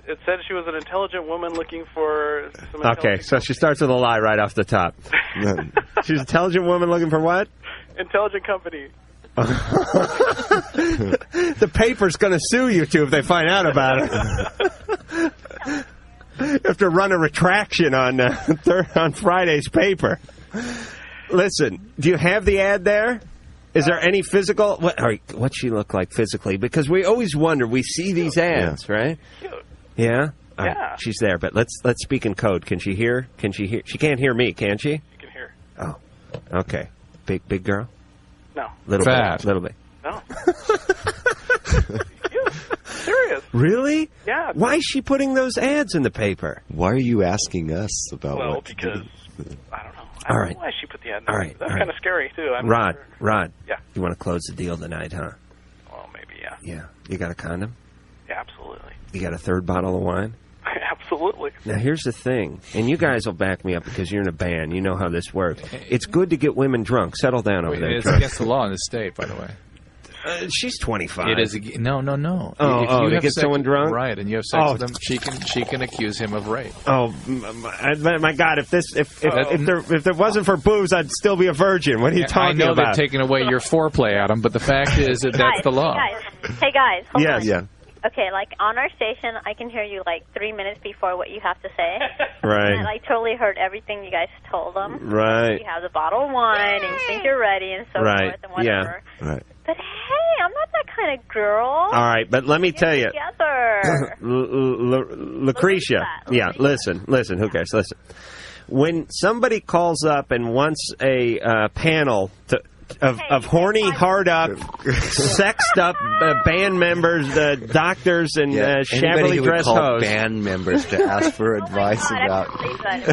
Speaker 13: It said she was an intelligent woman looking for some.
Speaker 2: Okay, so she starts with a lie right off the top. She's an intelligent woman looking for what?
Speaker 13: Intelligent company.
Speaker 2: The paper's going to sue you two if they find out about it. You have to run a retraction on Friday's paper. Listen, do you have the ad there? Is there any physical? What's she look like physically? Because we always wonder. We see these ads, right?
Speaker 13: Cute.
Speaker 2: Yeah.
Speaker 13: Yeah.
Speaker 2: She's there, but let's speak in code. Can she hear? She can't hear me, can she?
Speaker 13: You can hear.
Speaker 2: Oh, okay. Big girl.
Speaker 13: No.
Speaker 2: Little
Speaker 3: Fat.
Speaker 2: bit.
Speaker 13: No. Serious.
Speaker 2: Really?
Speaker 13: Yeah.
Speaker 2: Why is she putting those ads in the paper?
Speaker 8: Why are you asking us about what?
Speaker 13: Because I don't know. I
Speaker 2: All
Speaker 13: don't
Speaker 2: right.
Speaker 13: know why she put the ad in
Speaker 2: All
Speaker 13: there.
Speaker 2: right.
Speaker 13: That's
Speaker 2: all
Speaker 13: kind
Speaker 2: right.
Speaker 13: of scary too. I'm not sure.
Speaker 2: Rod.
Speaker 13: Yeah.
Speaker 2: You want to close the deal tonight, huh?
Speaker 13: Well, maybe. Yeah.
Speaker 2: Yeah. You got a condom?
Speaker 13: Yeah. Absolutely.
Speaker 2: You got a third bottle of wine?
Speaker 13: Absolutely.
Speaker 2: Now, here's the thing, and you guys will back me up because you're in a band. You know how this works. It's good to get women drunk. Settle down over there.
Speaker 3: It's
Speaker 2: drunk.
Speaker 3: against the law in the state, by the way.
Speaker 2: She's 25.
Speaker 3: It is. No.
Speaker 2: Oh,
Speaker 3: If you
Speaker 2: to
Speaker 3: have
Speaker 2: get
Speaker 3: sex,
Speaker 2: someone drunk?
Speaker 3: right? And you have sex with them, she can accuse him of rape.
Speaker 2: Oh my God! If there wasn't for booze, I'd still be a virgin. What are you talking
Speaker 3: I know
Speaker 2: about?
Speaker 3: they're taking away your foreplay, Adam, but the fact is that that's the law.
Speaker 17: Hey guys, hold on.
Speaker 2: Yeah.
Speaker 17: Okay, on our station, I can hear you 3 minutes before what you have to say.
Speaker 2: Right.
Speaker 17: And I totally heard everything you guys told them.
Speaker 2: Right.
Speaker 17: You have the bottle of wine, and you think you're ready, and so
Speaker 2: Right.
Speaker 17: forth, and whatever.
Speaker 2: Yeah. Right.
Speaker 17: But hey, I'm not that kind of girl.
Speaker 2: All right, but let me tell you.
Speaker 17: Together.
Speaker 2: Lucretia. Yeah, listen. Who cares? Listen. When somebody calls up and wants a panel of horny, hard up, sexed up band members, doctors, and shabbily dressed hosts.
Speaker 8: Band members to ask for advice about.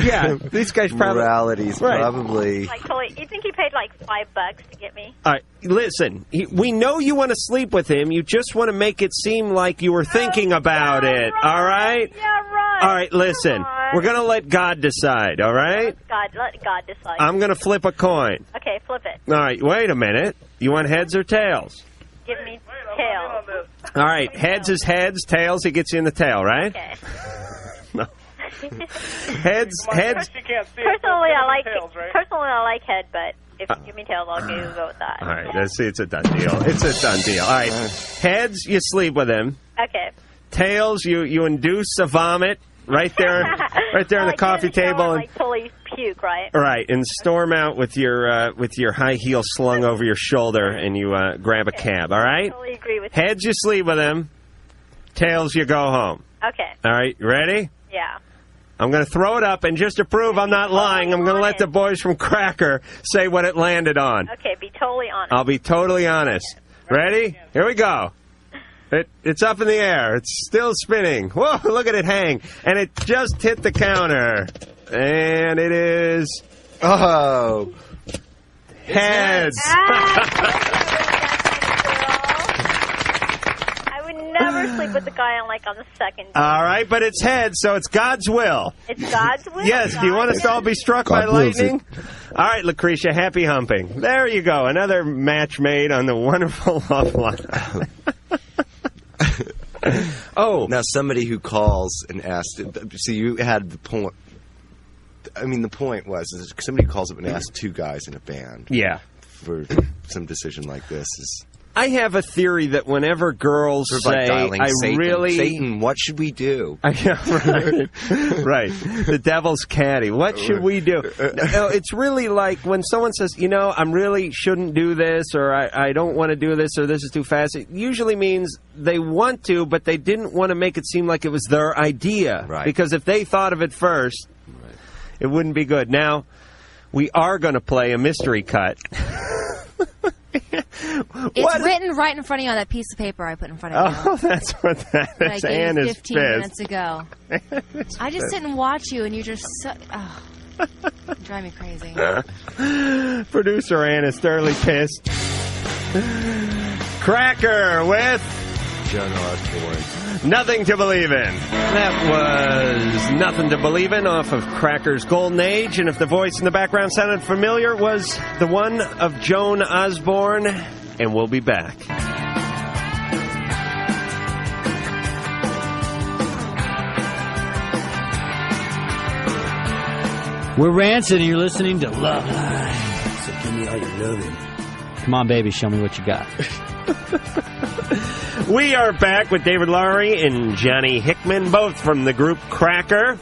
Speaker 2: Yeah, these guys probably
Speaker 8: moralities, probably.
Speaker 17: Like, totally, you think he paid like $5 to get me?
Speaker 2: All right, listen. We know you want to sleep with him. You just want to make it seem like you were thinking about it.
Speaker 17: Right.
Speaker 2: All right.
Speaker 17: Yeah, right.
Speaker 2: All right. Listen, we're gonna let God decide. All right.
Speaker 17: Let God decide.
Speaker 2: I'm gonna flip a coin.
Speaker 17: Okay, flip it.
Speaker 2: All right. Wait a minute. You want heads or tails?
Speaker 17: Give me tails.
Speaker 2: All right. Heads is heads. Tails, he gets you in the tail, right?
Speaker 17: Okay.
Speaker 2: No. Heads.
Speaker 17: Personally, I like head, but if you give me tails, I'll go with that.
Speaker 2: All right. Let's see. It's a done deal. All right. Heads, you sleep with him.
Speaker 17: Okay.
Speaker 2: Tails, you induce a vomit right there on the coffee table, and
Speaker 17: like totally puke, right?
Speaker 2: Right, and storm out with your high heel slung over your shoulder, and you grab a cab. All right.
Speaker 17: I totally agree with
Speaker 2: Heads, you sleep with him. Tails, you go home.
Speaker 17: Okay.
Speaker 2: All right, you ready?
Speaker 17: Yeah.
Speaker 2: I'm going to throw it up, and just to prove I'm not lying, I'm going to let the boys from Cracker say what it landed on.
Speaker 17: Okay, be totally honest.
Speaker 2: I'll be totally honest. Ready? Here we go. It's up in the air. It's still spinning. Whoa, look at it hang. And it just hit the counter. And it is...
Speaker 8: Oh.
Speaker 2: Heads.
Speaker 17: I would never sleep with the guy on the second day.
Speaker 2: All right, but it's heads, so it's God's will.
Speaker 17: It's God's will?
Speaker 2: Yes, do you want us to all be struck by lightning? All right, Lucretia, happy humping. There you go. Another match made on the wonderful Loveline. Oh.
Speaker 8: Now, somebody who calls and asks, so you had the point. I mean, the point was somebody calls up and asks two guys in a band.
Speaker 2: Yeah.
Speaker 8: For some decision like this is.
Speaker 2: I have a theory that whenever girls
Speaker 8: sort of
Speaker 2: say,
Speaker 8: like dialing Satan, what should we do?
Speaker 2: Right. The devil's caddy. What should we do? No, it's really like when someone says, I really shouldn't do this, or I don't want to do this, or this is too fast. It usually means they want to, but they didn't want to make it seem like it was their idea.
Speaker 8: Right.
Speaker 2: Because if they thought of it first, it wouldn't be good. Now, we are going to play a mystery cut.
Speaker 19: It's written right in front of you on that piece of paper I put in front of you.
Speaker 2: Oh, that's what that is. Anne is
Speaker 19: 15 minutes ago. I just sit and watch you, and you're just so... Oh, you drive me crazy.
Speaker 2: Producer Anne is thoroughly pissed. Cracker with...
Speaker 8: John Osborne.
Speaker 2: Nothing to Believe In. That was Nothing to Believe In off of Cracker's Golden Age. And if the voice in the background sounded familiar, it was the one of Joan Osborne. And we'll be back.
Speaker 18: We're Rancid, and you're listening to Loveline.
Speaker 20: So give me all your loving.
Speaker 18: Come on, baby, show me what you got.
Speaker 2: We are back with David Lowry and Johnny Hickman, both from the group Cracker.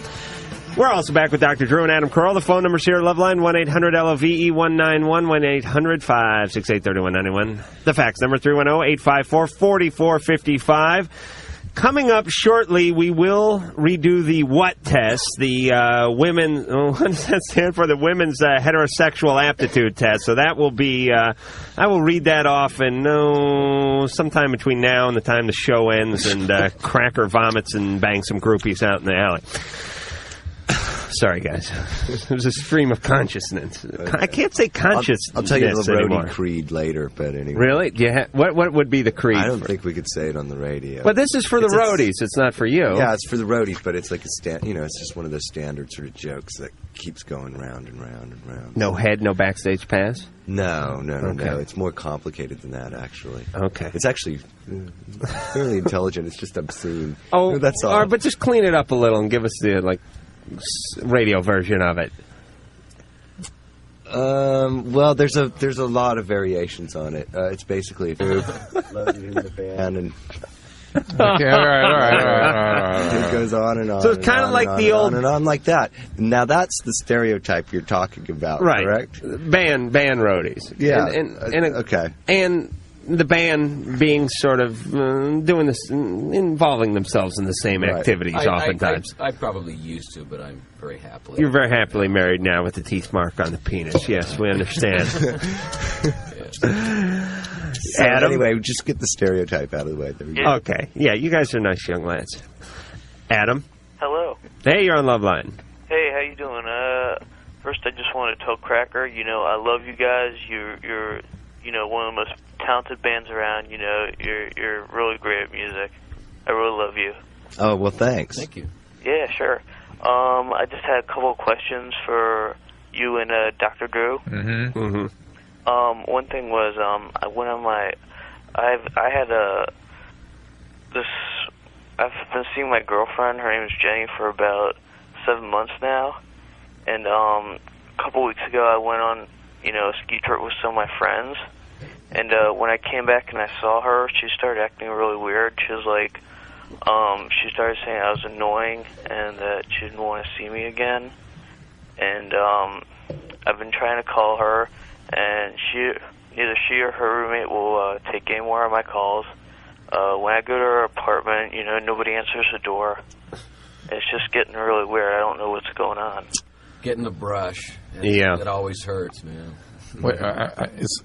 Speaker 2: We're also back with Dr. Drew and Adam Carolla. The phone number's here, Loveline, 1-800-LOVE-191, 1-800-568-3191. The fax number, 310-854-4455. Coming up shortly, we will redo the what test, the what does that stand for? The women's heterosexual aptitude test. So that will be, I will read that off and sometime between now and the time the show ends and Cracker vomits and bangs some groupies out in the alley. Sorry, guys. It was a stream of consciousness. I can't say consciousness
Speaker 8: I'll tell you the
Speaker 2: anymore.
Speaker 8: roadie creed later, but anyway.
Speaker 2: Really? What would be the creed?
Speaker 8: I don't think we could say it on the radio.
Speaker 2: But this is for the roadies. It's not for you.
Speaker 8: Yeah, it's for the roadies, but it's like it's just one of those standard sort of jokes that keeps going round and round and round.
Speaker 2: No head, no backstage pass?
Speaker 8: No. It's more complicated than that, actually.
Speaker 2: Okay.
Speaker 8: It's actually fairly intelligent. It's just obscene.
Speaker 2: Oh,
Speaker 8: that's all.
Speaker 2: But just clean it up a little and give us the, radio version of it.
Speaker 8: Well, there's a lot of variations on it. It's basically loaded into the band and
Speaker 3: Okay, all right.
Speaker 8: It goes on and on.
Speaker 2: So it's kind of like the old
Speaker 8: and on like that. Now that's the stereotype you're talking about,
Speaker 2: right?
Speaker 8: Correct?
Speaker 2: Band roadies,
Speaker 8: Yeah.
Speaker 2: Okay. And the band being sort of doing this, involving themselves in the same activities oftentimes.
Speaker 9: I probably used to, but I'm very happily.
Speaker 2: You're very happily married now with the teeth mark on the penis. Yes, we understand.
Speaker 8: So
Speaker 2: Adam?
Speaker 8: anyway, just get the stereotype out of the way. There we go.
Speaker 2: Okay. Yeah, you guys are nice young lads. Adam?
Speaker 20: Hello.
Speaker 2: Hey, you're on Loveline.
Speaker 20: Hey, how you doing? First, I just want to tell Cracker, I love you guys. You're one of the most talented bands around. You're really great at music. I really love you.
Speaker 8: Oh, well, thanks.
Speaker 9: Thank you.
Speaker 20: Yeah, sure. I just had a couple of questions for you and Dr. Drew.
Speaker 3: Mm-hmm.
Speaker 2: Mm-hmm.
Speaker 20: One thing was, I went on I've been seeing my girlfriend. Her name is Jenny for about 7 months now, and a couple weeks ago I went on a ski trip with some of my friends, and when I came back and I saw her, she started acting really weird. She was like, she started saying I was annoying and that she didn't want to see me again, and I've been trying to call her, and neither she or her roommate will take any more of my calls. When I go to her apartment, nobody answers the door. It's just getting really weird. I don't know what's going on.
Speaker 9: Getting the brush.
Speaker 2: Yeah.
Speaker 9: It always hurts, man.
Speaker 3: Wait,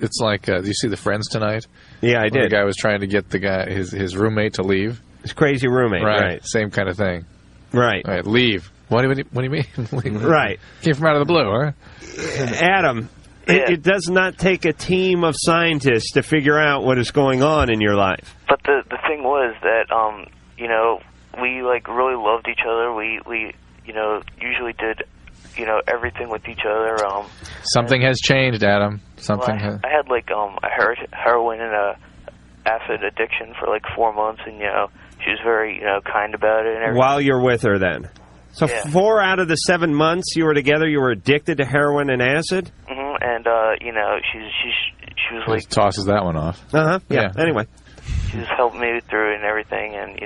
Speaker 3: it's like, do you see the Friends tonight?
Speaker 2: Yeah, I did.
Speaker 3: The guy was trying to get his roommate to leave.
Speaker 2: His crazy roommate, right.
Speaker 3: Same kind of thing.
Speaker 2: Right.
Speaker 3: All right, leave. What do you mean? Leave.
Speaker 2: Right.
Speaker 3: Came from out of the blue, huh?
Speaker 2: Adam, it does not take a team of scientists to figure out what is going on in your life.
Speaker 20: But the thing was that, we, really loved each other. We usually did, everything with each other.
Speaker 3: Something has changed, Adam. Something
Speaker 20: I had, a heroin and a acid addiction for, 4 months, and, she was very, kind about it and everything.
Speaker 2: While you're with her, then. So 4 out of the 7 months you were together, you were addicted to heroin and acid?
Speaker 20: Mm-hmm, and, she was
Speaker 3: Just tosses that one off.
Speaker 2: Uh-huh, yeah. Anyway.
Speaker 20: She just helped me through it and everything, and,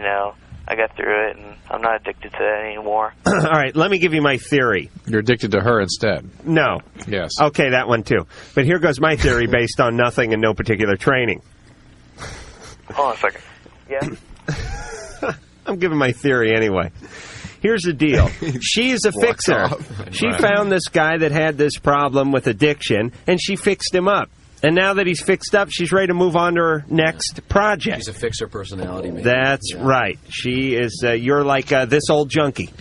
Speaker 20: I got through it, and I'm not addicted to that anymore.
Speaker 2: All right, let me give you my theory.
Speaker 3: You're addicted to her instead.
Speaker 2: No.
Speaker 3: Yes.
Speaker 2: Okay, that one too. But here goes my theory based on nothing and no particular training.
Speaker 20: Hold on a second. Yeah?
Speaker 2: I'm giving my theory anyway. Here's the deal. She's a fixer. She found this guy that had this problem with addiction, and she fixed him up. And now that he's fixed up, she's ready to move on to her next project.
Speaker 9: She's a fixer personality, maybe.
Speaker 2: That's right. She is, you're like this old junkie.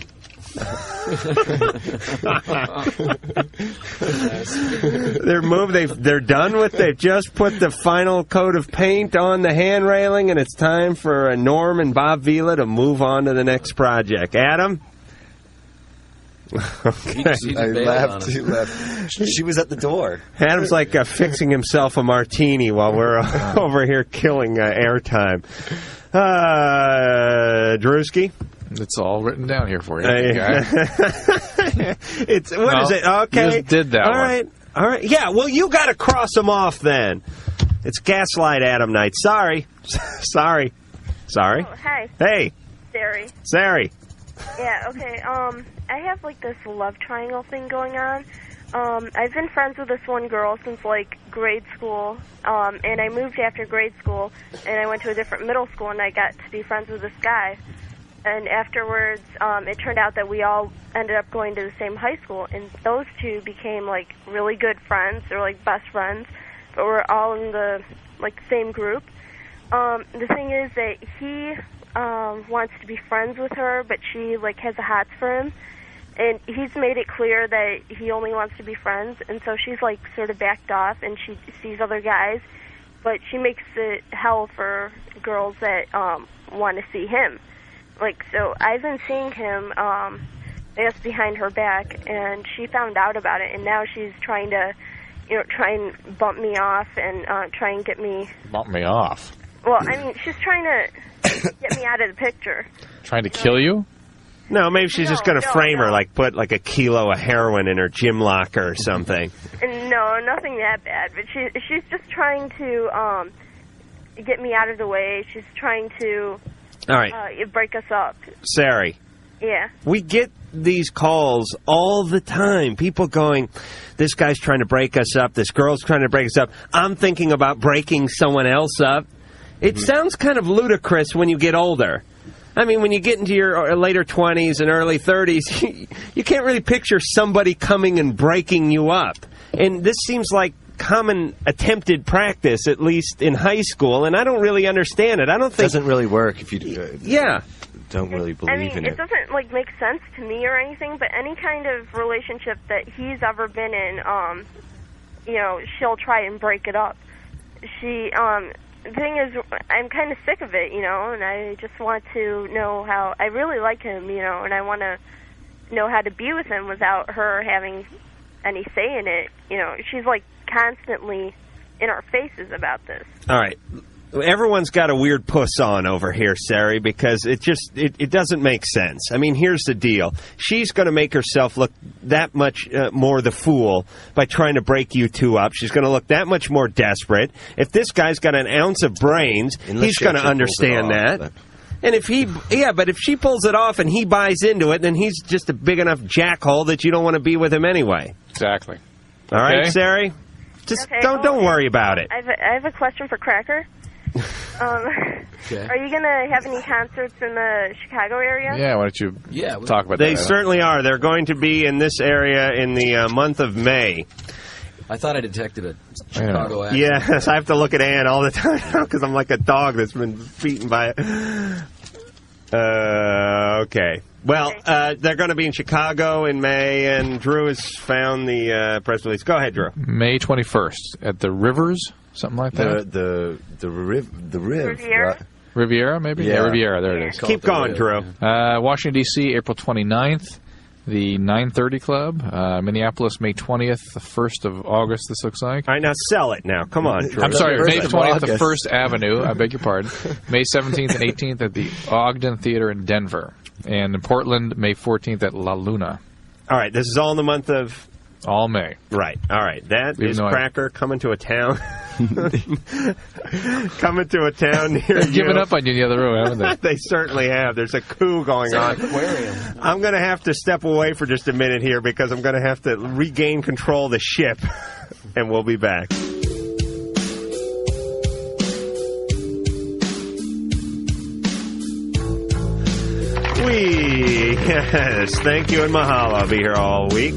Speaker 2: They're done with. They've just put the final coat of paint on the hand railing, and it's time for Norm and Bob Vila to move on to the next project. Adam. Okay.
Speaker 8: I laughed. He left. She was at the door.
Speaker 2: Adam's like fixing himself a martini while we're over here killing airtime. Drewski?
Speaker 3: It's all written down here for you.
Speaker 2: Is it? Okay.
Speaker 3: You just did that one.
Speaker 2: All right. Yeah, well, you got to cross them off then. It's Gaslight Adam night. Sorry. Sorry.
Speaker 21: Oh, hey.
Speaker 2: Hey.
Speaker 21: Sari.
Speaker 2: Sari.
Speaker 21: Yeah, okay. I have, this love triangle thing going on. I've been friends with this one girl since, grade school, and I moved after grade school, and I went to a different middle school, and I got to be friends with this guy. And afterwards, it turned out that we all ended up going to the same high school, and those two became, really good friends. They're, best friends, but we're all in the, same group. The thing is that he wants to be friends with her, but she, has the hots for him. And he's made it clear that he only wants to be friends, and so she's, sort of backed off, and she sees other guys, but she makes it hell for girls that want to see him. So I've been seeing him, I guess, behind her back, and she found out about it, and now she's trying to, try and bump me off and try and get me...
Speaker 3: Bump me off?
Speaker 21: Well, I mean, she's trying to get me out of the picture.
Speaker 3: Trying to kill you?
Speaker 2: No, maybe she's just going to frame her, put a kilo of heroin in her gym locker or something.
Speaker 21: No, nothing that bad. But she's just trying to get me out of the way. She's trying to
Speaker 2: all right.
Speaker 21: break us up.
Speaker 2: Sari.
Speaker 21: Yeah.
Speaker 2: We get these calls all the time. People going, this guy's trying to break us up. This girl's trying to break us up. I'm thinking about breaking someone else up. It sounds kind of ludicrous when you get older. I mean, when you get into your later 20s and early 30s, you can't really picture somebody coming and breaking you up. And this seems like common attempted practice, at least in high school, and I don't really understand it. I don't think...
Speaker 8: It doesn't really work if you don't really believe in
Speaker 21: it
Speaker 8: it.
Speaker 21: doesn't like make sense to me or anything, but any kind of relationship that he's ever been in, she'll try and break it up. The thing is, I'm kind of sick of it, and I just want to know how... I really like him, and I want to know how to be with him without her having any say in it. She's, constantly in our faces about this.
Speaker 2: All right. Everyone's got a weird puss on over here, Sari, because it doesn't make sense. I mean, here's the deal. She's going to make herself look that much more the fool by trying to break you two up. She's going to look that much more desperate. If this guy's got an ounce of brains, he's going to understand that. And if she pulls it off and he buys into it, then he's just a big enough jackhole that you don't want to be with him anyway.
Speaker 3: Exactly.
Speaker 2: All right, Sari? Just don't worry about it.
Speaker 21: I have a question for Cracker. Are you going to have any concerts in the Chicago area?
Speaker 3: Yeah, why don't you talk about that?
Speaker 2: They certainly are. They're going to be in this area in the month of May.
Speaker 9: I thought I detected a Chicago accent.
Speaker 2: Yes, I have to look at Ann all the time because I'm like a dog that's been beaten by it. Okay. Well, they're going to be in Chicago in May, and Drew has found the press release. Go ahead, Drew.
Speaker 3: May 21st at the Rivers, something like that.
Speaker 8: The
Speaker 21: Riviera?
Speaker 3: Riviera, maybe? Yeah, Riviera. There it is.
Speaker 2: Keep going, Drew.
Speaker 3: Washington, D.C., April 29th. The 930 Club, Minneapolis, May 20th, the 1st of August, this looks like.
Speaker 2: All right, now sell it now. Come on, Drew.
Speaker 3: I'm sorry, May 20th, the 1st Avenue. I beg your pardon. May 17th and 18th at the Ogden Theater in Denver. And in Portland, May 14th at La Luna.
Speaker 2: All right, this is all in the month of...
Speaker 3: All May.
Speaker 2: Right. All right. That is Cracker coming to a town. Coming to a town near
Speaker 3: They've given up on you in the other room, haven't they?
Speaker 2: They certainly have. There's a coup going on.
Speaker 9: Aquarium.
Speaker 2: I'm going to have to step away for just a minute here because I'm going to have to regain control of the ship. And we'll be back. Yes, thank you and mahalo. I'll be here all week.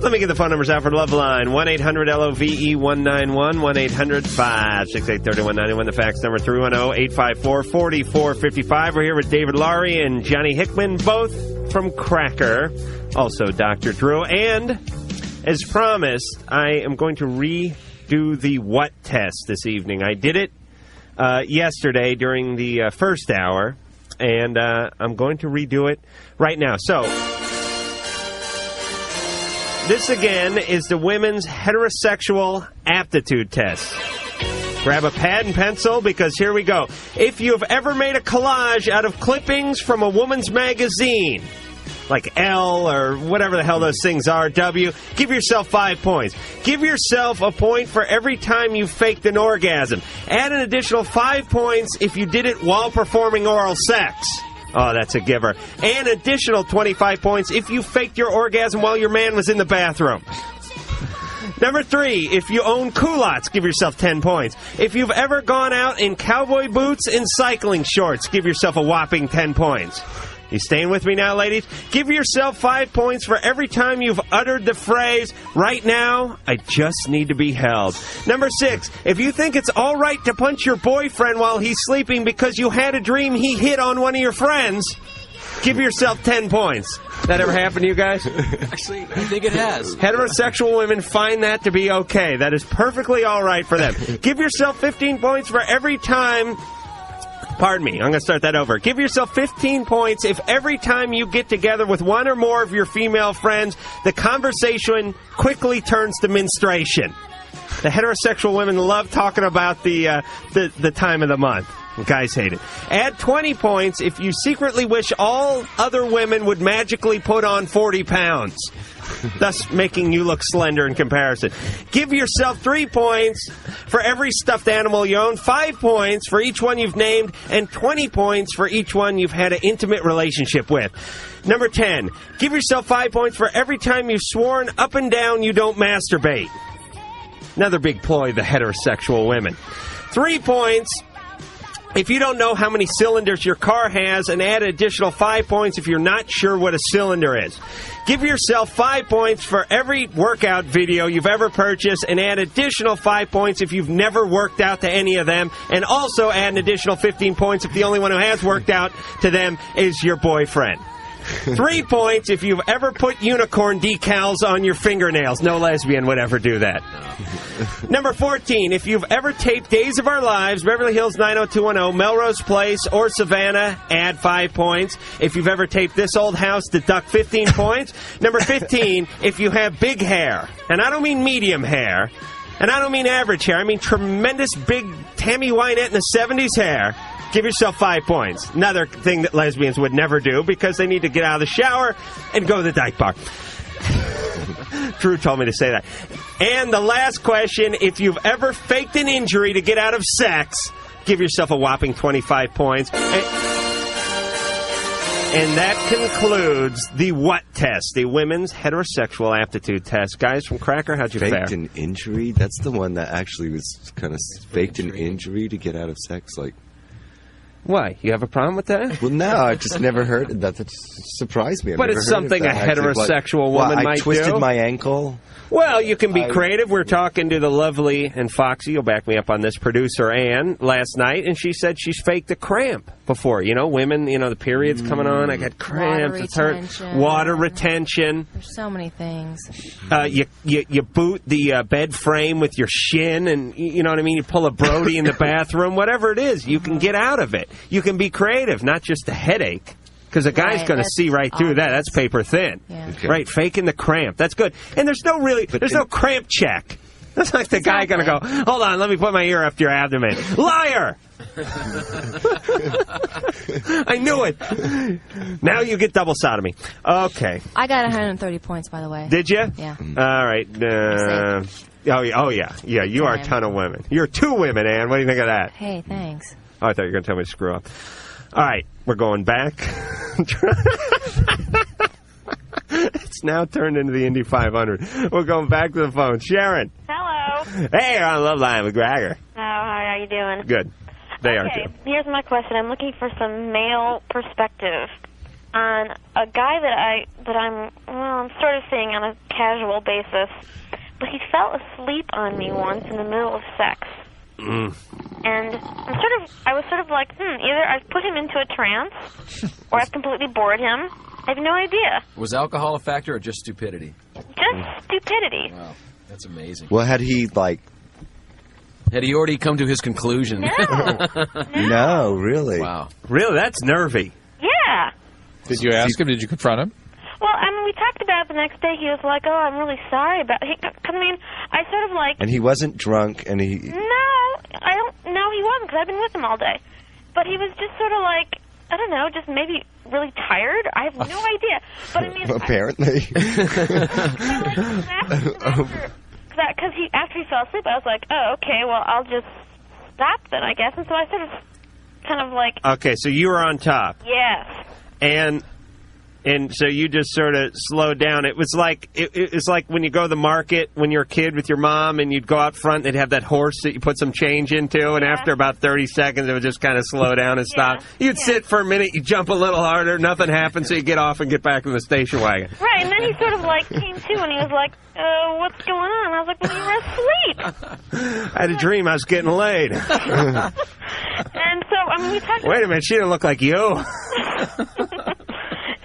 Speaker 2: Let me get the phone numbers out for Loveline. 1-800-LOVE-191, 1-800-568-3191. The fax number 310-854-4455. We're here with David Laurie and Johnny Hickman, both from Cracker. Also, Dr. Drew. And, as promised, I am going to redo the what test this evening. I did it yesterday during the first hour. And I'm going to redo it right now. So, this again is the women's heterosexual aptitude test. Grab a pad and pencil because here we go. If you have ever made a collage out of clippings from a woman's magazine, like Elle or whatever the hell those things are, W, give yourself 5 points. Give yourself a point for every time you faked an orgasm. Add an additional 5 points if you did it while performing oral sex. Oh, that's a giver. And additional 25 points if you faked your orgasm while your man was in the bathroom. Number 3, if you own culottes, give yourself 10 points. If you've ever gone out in cowboy boots and cycling shorts, give yourself a whopping 10 points. You staying with me now, ladies? Give yourself 5 points for every time you've uttered the phrase, right now, I just need to be held. Number 6, if you think it's all right to punch your boyfriend while he's sleeping because you had a dream he hit on one of your friends, give yourself 10 points. That ever happened to you guys?
Speaker 9: Actually, I think it has.
Speaker 2: Heterosexual women find that to be okay. That is perfectly all right for them. Give yourself 15 points for every time... Pardon me, I'm going to start that over. Give yourself 15 points if every time you get together with one or more of your female friends, the conversation quickly turns to menstruation. The heterosexual women love talking about the time of the month. Guys hate it. Add 20 points if you secretly wish all other women would magically put on 40 pounds. thus making you look slender in comparison. Give yourself 3 points for every stuffed animal you own, 5 points for each one you've named, and 20 points for each one you've had an intimate relationship with. Number 10, give yourself 5 points for every time you've sworn up and down you don't masturbate. Another big ploy, the heterosexual women. 3 points if you don't know how many cylinders your car has, and add an additional 5 points if you're not sure what a cylinder is. Give yourself 5 points for every workout video you've ever purchased, and add additional 5 points if you've never worked out to any of them, and also add an additional 15 points if the only one who has worked out to them is your boyfriend. 3 points if you've ever put unicorn decals on your fingernails. No lesbian would ever do that. Number 14, if you've ever taped Days of Our Lives, Beverly Hills 90210, Melrose Place, or Savannah, add 5 points. If you've ever taped This Old House, deduct 15 points. Number 15, if you have big hair, and I don't mean medium hair, and I don't mean average hair, I mean tremendous big Tammy Wynette in the 70s hair, give yourself 5 points. Another thing that lesbians would never do because they need to get out of the shower and go to the dyke bar. Drew told me to say that. And the last question, if you've ever faked an injury to get out of sex, give yourself a whopping 25 points. And that concludes the what test, the women's heterosexual aptitude test. Guys from Cracker, how'd you fare?
Speaker 8: Faked an injury? That's the one that actually was kind of faked an injury to get out of sex, like...
Speaker 2: Why? You have a problem with that?
Speaker 8: Well, no, I just never heard that. That surprised me.
Speaker 2: But it's something a heterosexual woman might do.
Speaker 8: I twisted my ankle.
Speaker 2: Well, you can be creative. We're talking to the lovely and Foxy, you'll back me up on this, producer Ann, last night, and she said she's faked a cramp before. You know, women, you know, the period's coming on, I got cramps, it's hurt. Water retention.
Speaker 19: There's so many things.
Speaker 2: You boot the bed frame with your shin, and you know what I mean? You pull a Brody in the bathroom, whatever it is, you can get out of it. You can be creative, not just a headache. Because a guy's going to see right through that. That's paper thin. Yeah. Okay. Right, faking the cramp. That's good. And there's no cramp check. That's like the guy going to go, hold on, let me put my ear up to your abdomen. Liar! I knew it. Now you get double sodomy. Okay.
Speaker 19: I got 130 points, by the way.
Speaker 2: Did you?
Speaker 19: Yeah.
Speaker 2: All right. Oh, yeah. Yeah, you are a ton of women. You're 2 women, Ann. What do you think of that?
Speaker 19: Hey, thanks.
Speaker 2: Oh, I thought you were going to tell me to screw up. All right, we're going back. It's now turned into the Indy 500. We're going back to the phone. Sharon.
Speaker 1: Hello.
Speaker 2: Hey, you're on Loveline with Gregor.
Speaker 1: Oh, how are you doing?
Speaker 2: Good. They are too.
Speaker 1: Here's my question. I'm looking for some male perspective on a guy that I'm sort of seeing on a casual basis, but he fell asleep on me once in the middle of sex. And I was sort of like, either I've put him into a trance or I've completely bored him. I have no idea.
Speaker 9: Was alcohol a factor or just stupidity?
Speaker 1: Just stupidity.
Speaker 9: Wow, that's amazing.
Speaker 8: Well, had he
Speaker 9: already come to his conclusion?
Speaker 1: No.
Speaker 8: No, really?
Speaker 9: Wow.
Speaker 2: Really? That's nervy.
Speaker 1: Yeah.
Speaker 3: Did you ask him? Did you confront him?
Speaker 1: Well, I mean, we talked about it the next day. He was like, oh, I'm really sorry about it. Cause, I mean, I sort of like...
Speaker 8: And he wasn't drunk, and he...
Speaker 1: No, he wasn't, because I've been with him all day. But he was just sort of like, I don't know, just maybe really tired. I have no idea. But I mean...
Speaker 8: Apparently.
Speaker 1: Because after he fell asleep, I was like, oh, okay, well, I'll just stop then, I guess. And so I sort of kind of like...
Speaker 2: Okay, so you were on top.
Speaker 1: Yes.
Speaker 2: And so you just sort of slowed down. It was like it's like when you go to the market when you're a kid with your mom and you'd go out front, they'd have that horse that you put some change into, and after about 30 seconds it would just kind of slow down and stop. You'd sit for a minute, you jump a little harder, nothing happens, so you get off and get back in the station wagon.
Speaker 1: Right, and then he sort of like came to and he was like, what's going on? I was like, well, you were asleep.
Speaker 2: I had a dream I was getting laid.
Speaker 1: And so, I mean, we talked...
Speaker 2: Wait a minute, she didn't look like you.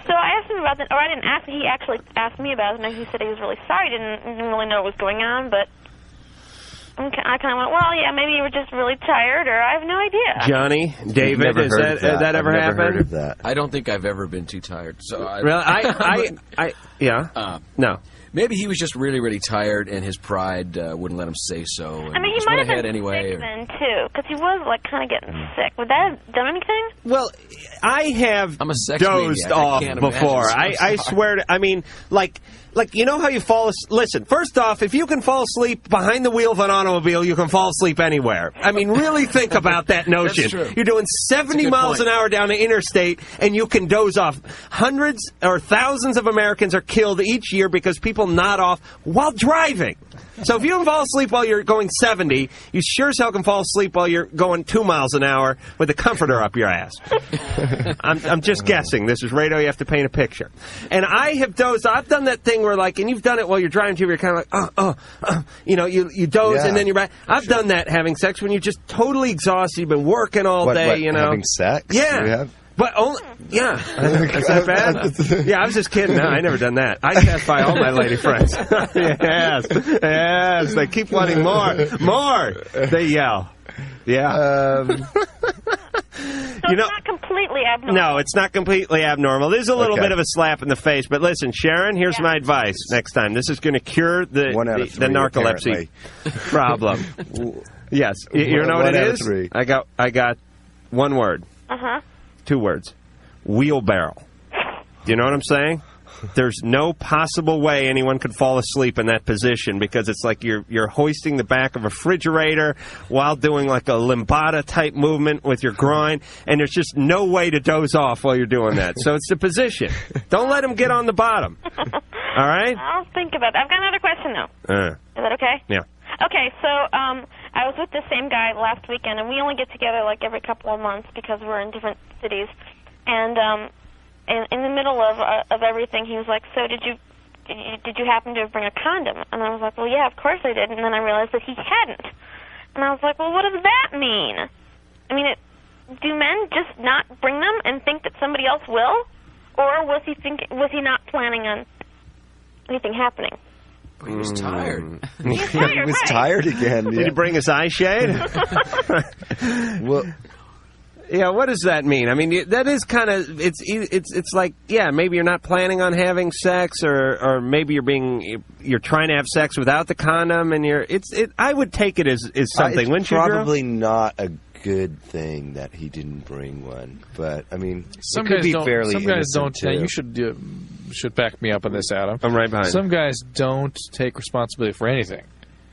Speaker 1: So I asked him about that, or I didn't ask him, he actually asked me about it, and he said he was really sorry, didn't really know what was going on, but I kind of went, well, yeah, maybe you were just really tired, or I have no idea.
Speaker 2: Johnny, David, has that ever happened?
Speaker 8: Heard of that.
Speaker 9: I don't think I've ever been too tired. So
Speaker 2: no.
Speaker 9: Maybe he was just really, really tired, and his pride wouldn't let him say so. And
Speaker 1: I mean, he
Speaker 9: just
Speaker 1: might
Speaker 9: went
Speaker 1: have
Speaker 9: ahead
Speaker 1: been
Speaker 9: anyway.
Speaker 1: sick then, too, because he was, like, kind of getting sick. Would that have done anything?
Speaker 2: Well, I have
Speaker 9: I'm a sex
Speaker 2: dozed
Speaker 9: maniac. I
Speaker 2: off
Speaker 9: can't
Speaker 2: before.
Speaker 9: imagine.
Speaker 2: I swear to, I mean, like, you know how you fall asleep? Listen, first off, if you can fall asleep behind the wheel of an automobile, you can fall asleep anywhere. I mean, really think about that notion.
Speaker 9: That's true.
Speaker 2: You're doing 70 miles an hour down the interstate, and you can doze off. Hundreds or thousands of Americans are killed each year because people nod off while driving. So if you can fall asleep while you're going 70, you sure as hell can fall asleep while you're going 2 miles an hour with a comforter up your ass. I'm just guessing. This is radio. You have to paint a picture. And I have dozed. I've done that thing where, like, and you've done it while you're driving too, you're kind of like, you know, you doze and then you're back. I've done that having sex when you're just totally exhausted. You've been working all day, you know.
Speaker 8: Having sex?
Speaker 2: Yeah.
Speaker 8: You have?
Speaker 2: But only, yeah. Is that bad? Yeah, I was just kidding. No, I never done that. I pass by all my lady friends. Yes. They keep wanting more. They yell. Yeah.
Speaker 1: So it's not completely abnormal.
Speaker 2: No, it's not completely abnormal. There's a little bit of a slap in the face. But listen, Sharon, here's my advice next time. This is going to cure the narcolepsy problem. Yes. You know what it is? I got one word.
Speaker 1: Uh-huh.
Speaker 2: 2 words. Wheelbarrow. Do you know what I'm saying? There's no possible way anyone could fall asleep in that position because it's like you're hoisting the back of a refrigerator while doing like a lambada type movement with your groin, and there's just no way to doze off while you're doing that. So it's the position. Don't let them get on the bottom. All right?
Speaker 1: I'll think about that. I've got another question, though. Is that okay?
Speaker 2: Yeah.
Speaker 1: Okay, so I was with the same guy last weekend, and we only get together like every couple of months because we're in different cities. And in the middle of everything, he was like, "So did you happen to bring a condom?" And I was like, "Well, yeah, of course I did." And then I realized that he hadn't. And I was like, "Well, what does that mean?" I mean, do men just not bring them and think that somebody else will, or was he not planning on anything happening?
Speaker 9: But he was tired.
Speaker 8: He was tired again.
Speaker 2: Did he bring his eye shade?
Speaker 8: Well,
Speaker 2: yeah, what does that mean? I mean, that is kind of it's like, yeah, maybe you're not planning on having sex, or maybe you're trying to have sex without the condom, and I would take it as something. Wouldn't you, Drew?
Speaker 8: Probably not a good thing that he didn't bring one, but I mean,
Speaker 3: some
Speaker 8: it could
Speaker 3: guys
Speaker 8: be
Speaker 3: don't.
Speaker 8: fairly
Speaker 3: Some guys don't.
Speaker 8: innocent, too.
Speaker 3: You should back me up on this, Adam.
Speaker 2: I'm right behind.
Speaker 3: Some guys don't take responsibility for anything.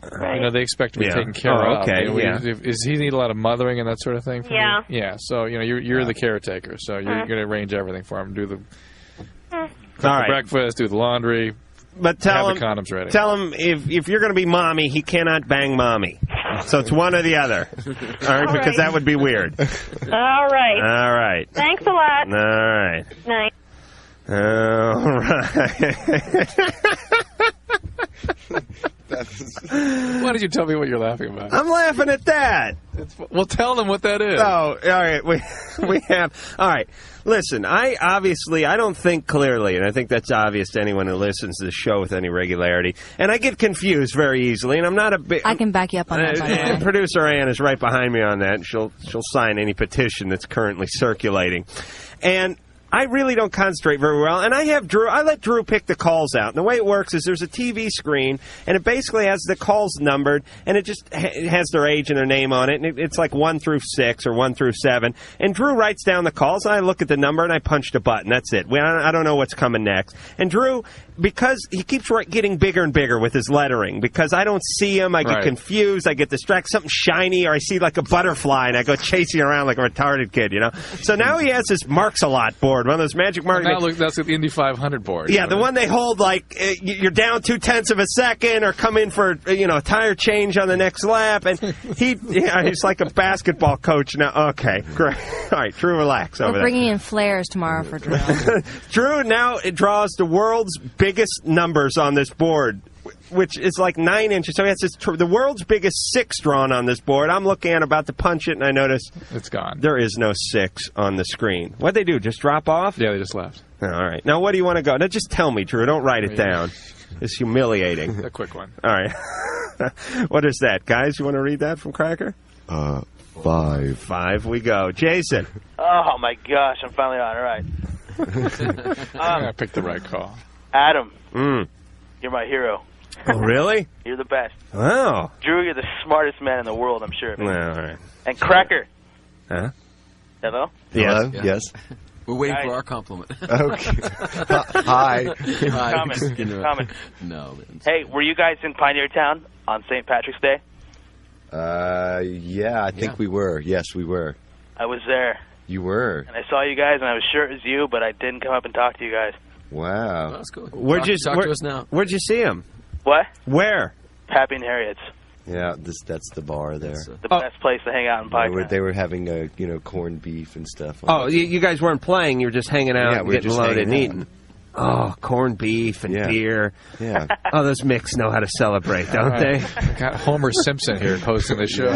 Speaker 1: Right.
Speaker 3: You know, they expect to be taken care of.
Speaker 2: Okay.
Speaker 3: You know, does he need a lot of mothering and that sort of thing?
Speaker 1: Yeah.
Speaker 3: Yeah. So you know, you're the caretaker, so you're going to arrange everything for him. Do the cook the breakfast, do the laundry.
Speaker 2: But
Speaker 3: have the condoms ready.
Speaker 2: Tell him if you're going to be mommy, he cannot bang mommy. So it's one or the other. All right, because that would be weird.
Speaker 1: All right.
Speaker 2: All right.
Speaker 1: Thanks a lot.
Speaker 2: All right.
Speaker 1: Night.
Speaker 2: All right.
Speaker 3: Why did you tell me what you're laughing about?
Speaker 2: I'm laughing at that.
Speaker 3: Well, tell them what that is.
Speaker 2: Oh, all right. We have. All right. Listen, I don't think clearly, and I think that's obvious to anyone who listens to the show with any regularity. And I get confused very easily, and I'm not a big...
Speaker 19: I can back you up on that, by the way.
Speaker 2: Producer Ann is right behind me on that, and she'll sign any petition that's currently circulating. And I really don't concentrate very well, and I let Drew pick the calls out. And the way it works is there's a TV screen, and it basically has the calls numbered, and it just has their age and their name on it, and it's like 1 through 6 or 1 through 7. And Drew writes down the calls, and I look at the number, and I punch the button. That's it. I don't know what's coming next. And Drew, because he keeps getting bigger and bigger with his lettering, because I don't see him, I get confused, I get distracted, something shiny, or I see like a butterfly, and I go chasing around like a retarded kid, you know? So now he has this Marks-a-Lot board, one of those magic markers.
Speaker 3: Now look, that's the Indy 500 board.
Speaker 2: Yeah, the one they hold like you're down 0.2 of a second, or come in for a tire change on the next lap, and he's like a basketball coach now. Okay, great. All right, Drew, relax over there.
Speaker 19: We're bringing in flares tomorrow for Drew.
Speaker 2: Drew now draws the world's biggest numbers on this board, which is like 9 inches. So he has the world's biggest 6 drawn on this board. I'm looking at about to punch it, and I notice
Speaker 3: it's gone.
Speaker 2: There is no 6 on the screen. What'd they do? Just drop off?
Speaker 3: Yeah, they just left.
Speaker 2: All right. Now, what do you want to go? Now, just tell me, Drew. Don't write it down. It's humiliating.
Speaker 3: A quick one.
Speaker 2: All right. What is that, guys? You want to read that from Cracker?
Speaker 8: 5.
Speaker 2: 5 we go. Jason.
Speaker 16: Oh, my gosh. I'm finally on. All right.
Speaker 3: I picked the right call.
Speaker 16: Adam, you're my hero.
Speaker 2: Oh, really?
Speaker 16: You're the best.
Speaker 2: Wow.
Speaker 16: Drew, you're the smartest man in the world, I'm sure.
Speaker 2: Well, all right.
Speaker 16: And Cracker.
Speaker 2: Huh?
Speaker 16: Hello?
Speaker 2: Yes.
Speaker 8: Hello? Yes.
Speaker 9: We're waiting for our compliment.
Speaker 8: Okay. Hi.
Speaker 16: Comment.
Speaker 9: No. Man.
Speaker 16: Hey, were you guys in Pioneer Town on St. Patrick's Day?
Speaker 8: Yeah, I think we were. Yes, we were.
Speaker 16: I was there.
Speaker 8: You were.
Speaker 16: And I saw you guys, and I was sure it was you, but I didn't come up and talk to you guys.
Speaker 8: Wow.
Speaker 9: That's cool.
Speaker 2: Talk to us now. Where'd you see him?
Speaker 16: What?
Speaker 2: Where?
Speaker 16: Pappy and Harriet's.
Speaker 8: Yeah, that's the bar there.
Speaker 16: The best place to hang out in Pike.
Speaker 8: They were having corned beef and stuff.
Speaker 2: Oh, you guys weren't playing. You were just hanging out and
Speaker 8: we were
Speaker 2: getting
Speaker 8: just
Speaker 2: loaded and
Speaker 8: hanging
Speaker 2: eating. Oh, corned beef and beer.
Speaker 8: Yeah.
Speaker 2: Oh, those Micks know how to celebrate, don't they?
Speaker 3: Got Homer Simpson here hosting the show.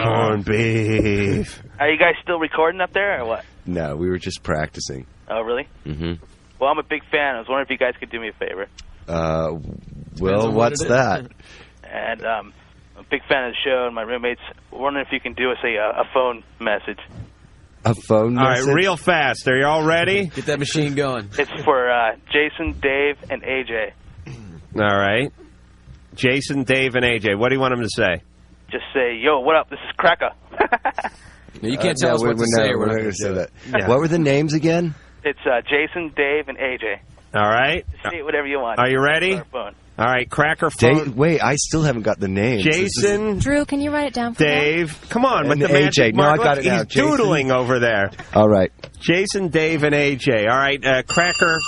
Speaker 2: Corned beef.
Speaker 16: Are you guys still recording up there, or what?
Speaker 8: No, we were just practicing.
Speaker 16: Oh, really?
Speaker 8: Mm-hmm.
Speaker 16: Well, I'm a big fan. I was wondering if you guys could do me a favor.
Speaker 8: Well, what's that?
Speaker 16: And I'm a big fan of the show, and my roommates were wondering if you can do us a phone message.
Speaker 8: A phone message?
Speaker 2: All right, real fast. Are you all ready?
Speaker 9: Get that machine going.
Speaker 16: It's for Jason, Dave, and AJ.
Speaker 2: All right. Jason, Dave, and AJ. What do you want them to say?
Speaker 16: Just say, yo, what up? This is Cracker.
Speaker 9: No, you can't tell us what to say.
Speaker 8: We're not going to say that. Yeah. What were the names again?
Speaker 16: It's Jason, Dave, and AJ.
Speaker 2: All right.
Speaker 16: Just say whatever you want.
Speaker 2: Are you ready? All right, Cracker phone.
Speaker 8: Wait, I still haven't got the names.
Speaker 2: Jason.
Speaker 19: Drew, can you write it down for
Speaker 2: Dave. Come on, with
Speaker 8: And
Speaker 2: the magic
Speaker 8: AJ. No, I
Speaker 2: mark.
Speaker 8: got it now.
Speaker 2: He's doodling over there.
Speaker 8: All right.
Speaker 2: Jason, Dave, and AJ. All right, Cracker,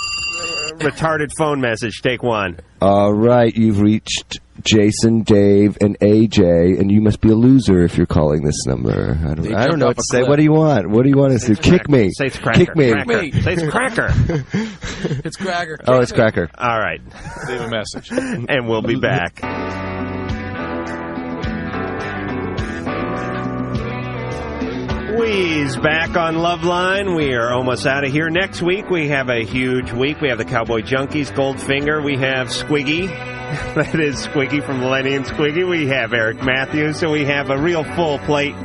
Speaker 2: retarded phone message. Take one.
Speaker 8: All right, you've reached Jason, Dave, and AJ, and you must be a loser if you're calling this number. I don't know what to say. What do you want? What do you want us to do? Kick me.
Speaker 2: Say it's Cracker.
Speaker 8: Kick me.
Speaker 2: Say it's Cracker.
Speaker 9: It's Cracker.
Speaker 8: Oh, it's Cracker.
Speaker 2: All right.
Speaker 3: Leave a message.
Speaker 2: And we'll be back. We's back on Loveline. We are almost out of here. Next week, we have a huge week. We have the Cowboy Junkies, Goldfinger. We have Squiggy. That is Squiggy from Millennium Squiggy. We have Eric Matthews. So we have a real full plate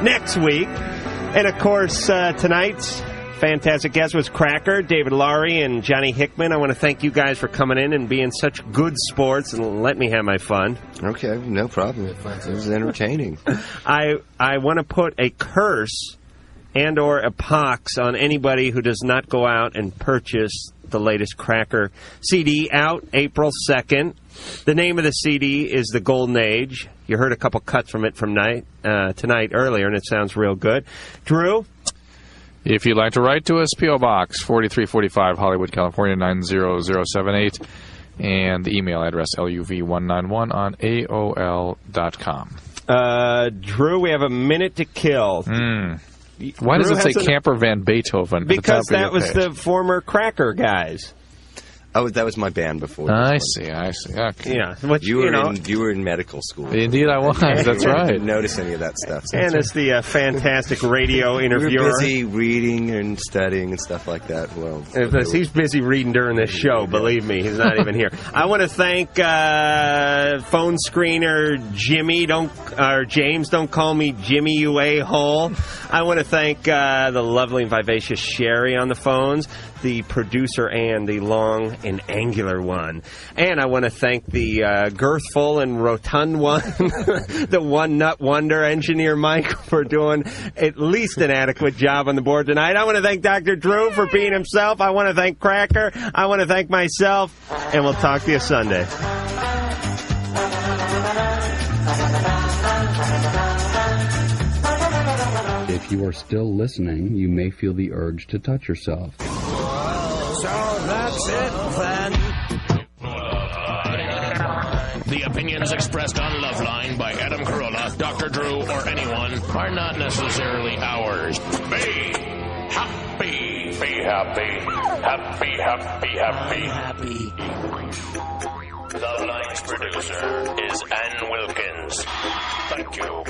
Speaker 2: next week. And, of course, tonight's fantastic guest was Cracker, David Laurie, and Johnny Hickman. I want to thank you guys for coming in and being such good sports and let me have my fun.
Speaker 8: Okay, no problem. It was entertaining.
Speaker 2: I want to put a curse and or a pox on anybody who does not go out and purchase the latest Cracker CD, out April 2nd. The name of the CD is The Golden Age. You heard a couple cuts from it from tonight earlier, and it sounds real good. Drew?
Speaker 3: If you'd like to write to us, P.O. Box 4345, Hollywood, California 90078, and the email address luv191 on AOL.com.
Speaker 2: Drew, we have a minute to kill.
Speaker 3: Why does it say Camper Van Beethoven?
Speaker 2: Because that was the former Cracker guys.
Speaker 8: Oh, that was my band before.
Speaker 3: I see. Okay.
Speaker 2: Yeah.
Speaker 8: You were in medical school.
Speaker 3: Indeed I was. That's right.
Speaker 8: I didn't notice any of that stuff. So
Speaker 2: and as the fantastic radio interviewer.
Speaker 8: We were busy reading and studying and stuff like that. Well,
Speaker 2: he's busy reading during this show, believe me. He's not even here. I want to thank phone screener Jimmy. James, don't call me Jimmy, you a-hole. I want to thank the lovely and vivacious Sherry on the phones, the producer and the long and angular one. And I want to thank the girthful and rotund one, the one-nut wonder, Engineer Mike, for doing at least an adequate job on the board tonight. I want to thank Dr. Drew for being himself. I want to thank Cracker. I want to thank myself. And we'll talk to you Sunday.
Speaker 5: If you are still listening, you may feel the urge to touch yourself.
Speaker 22: So that's it then. The opinions expressed on Loveline by Adam Carolla, Dr. Drew, or anyone are not necessarily ours. Be happy. Be happy. Happy, happy, happy. Loveline's producer is Ann Wilkins. Thank you.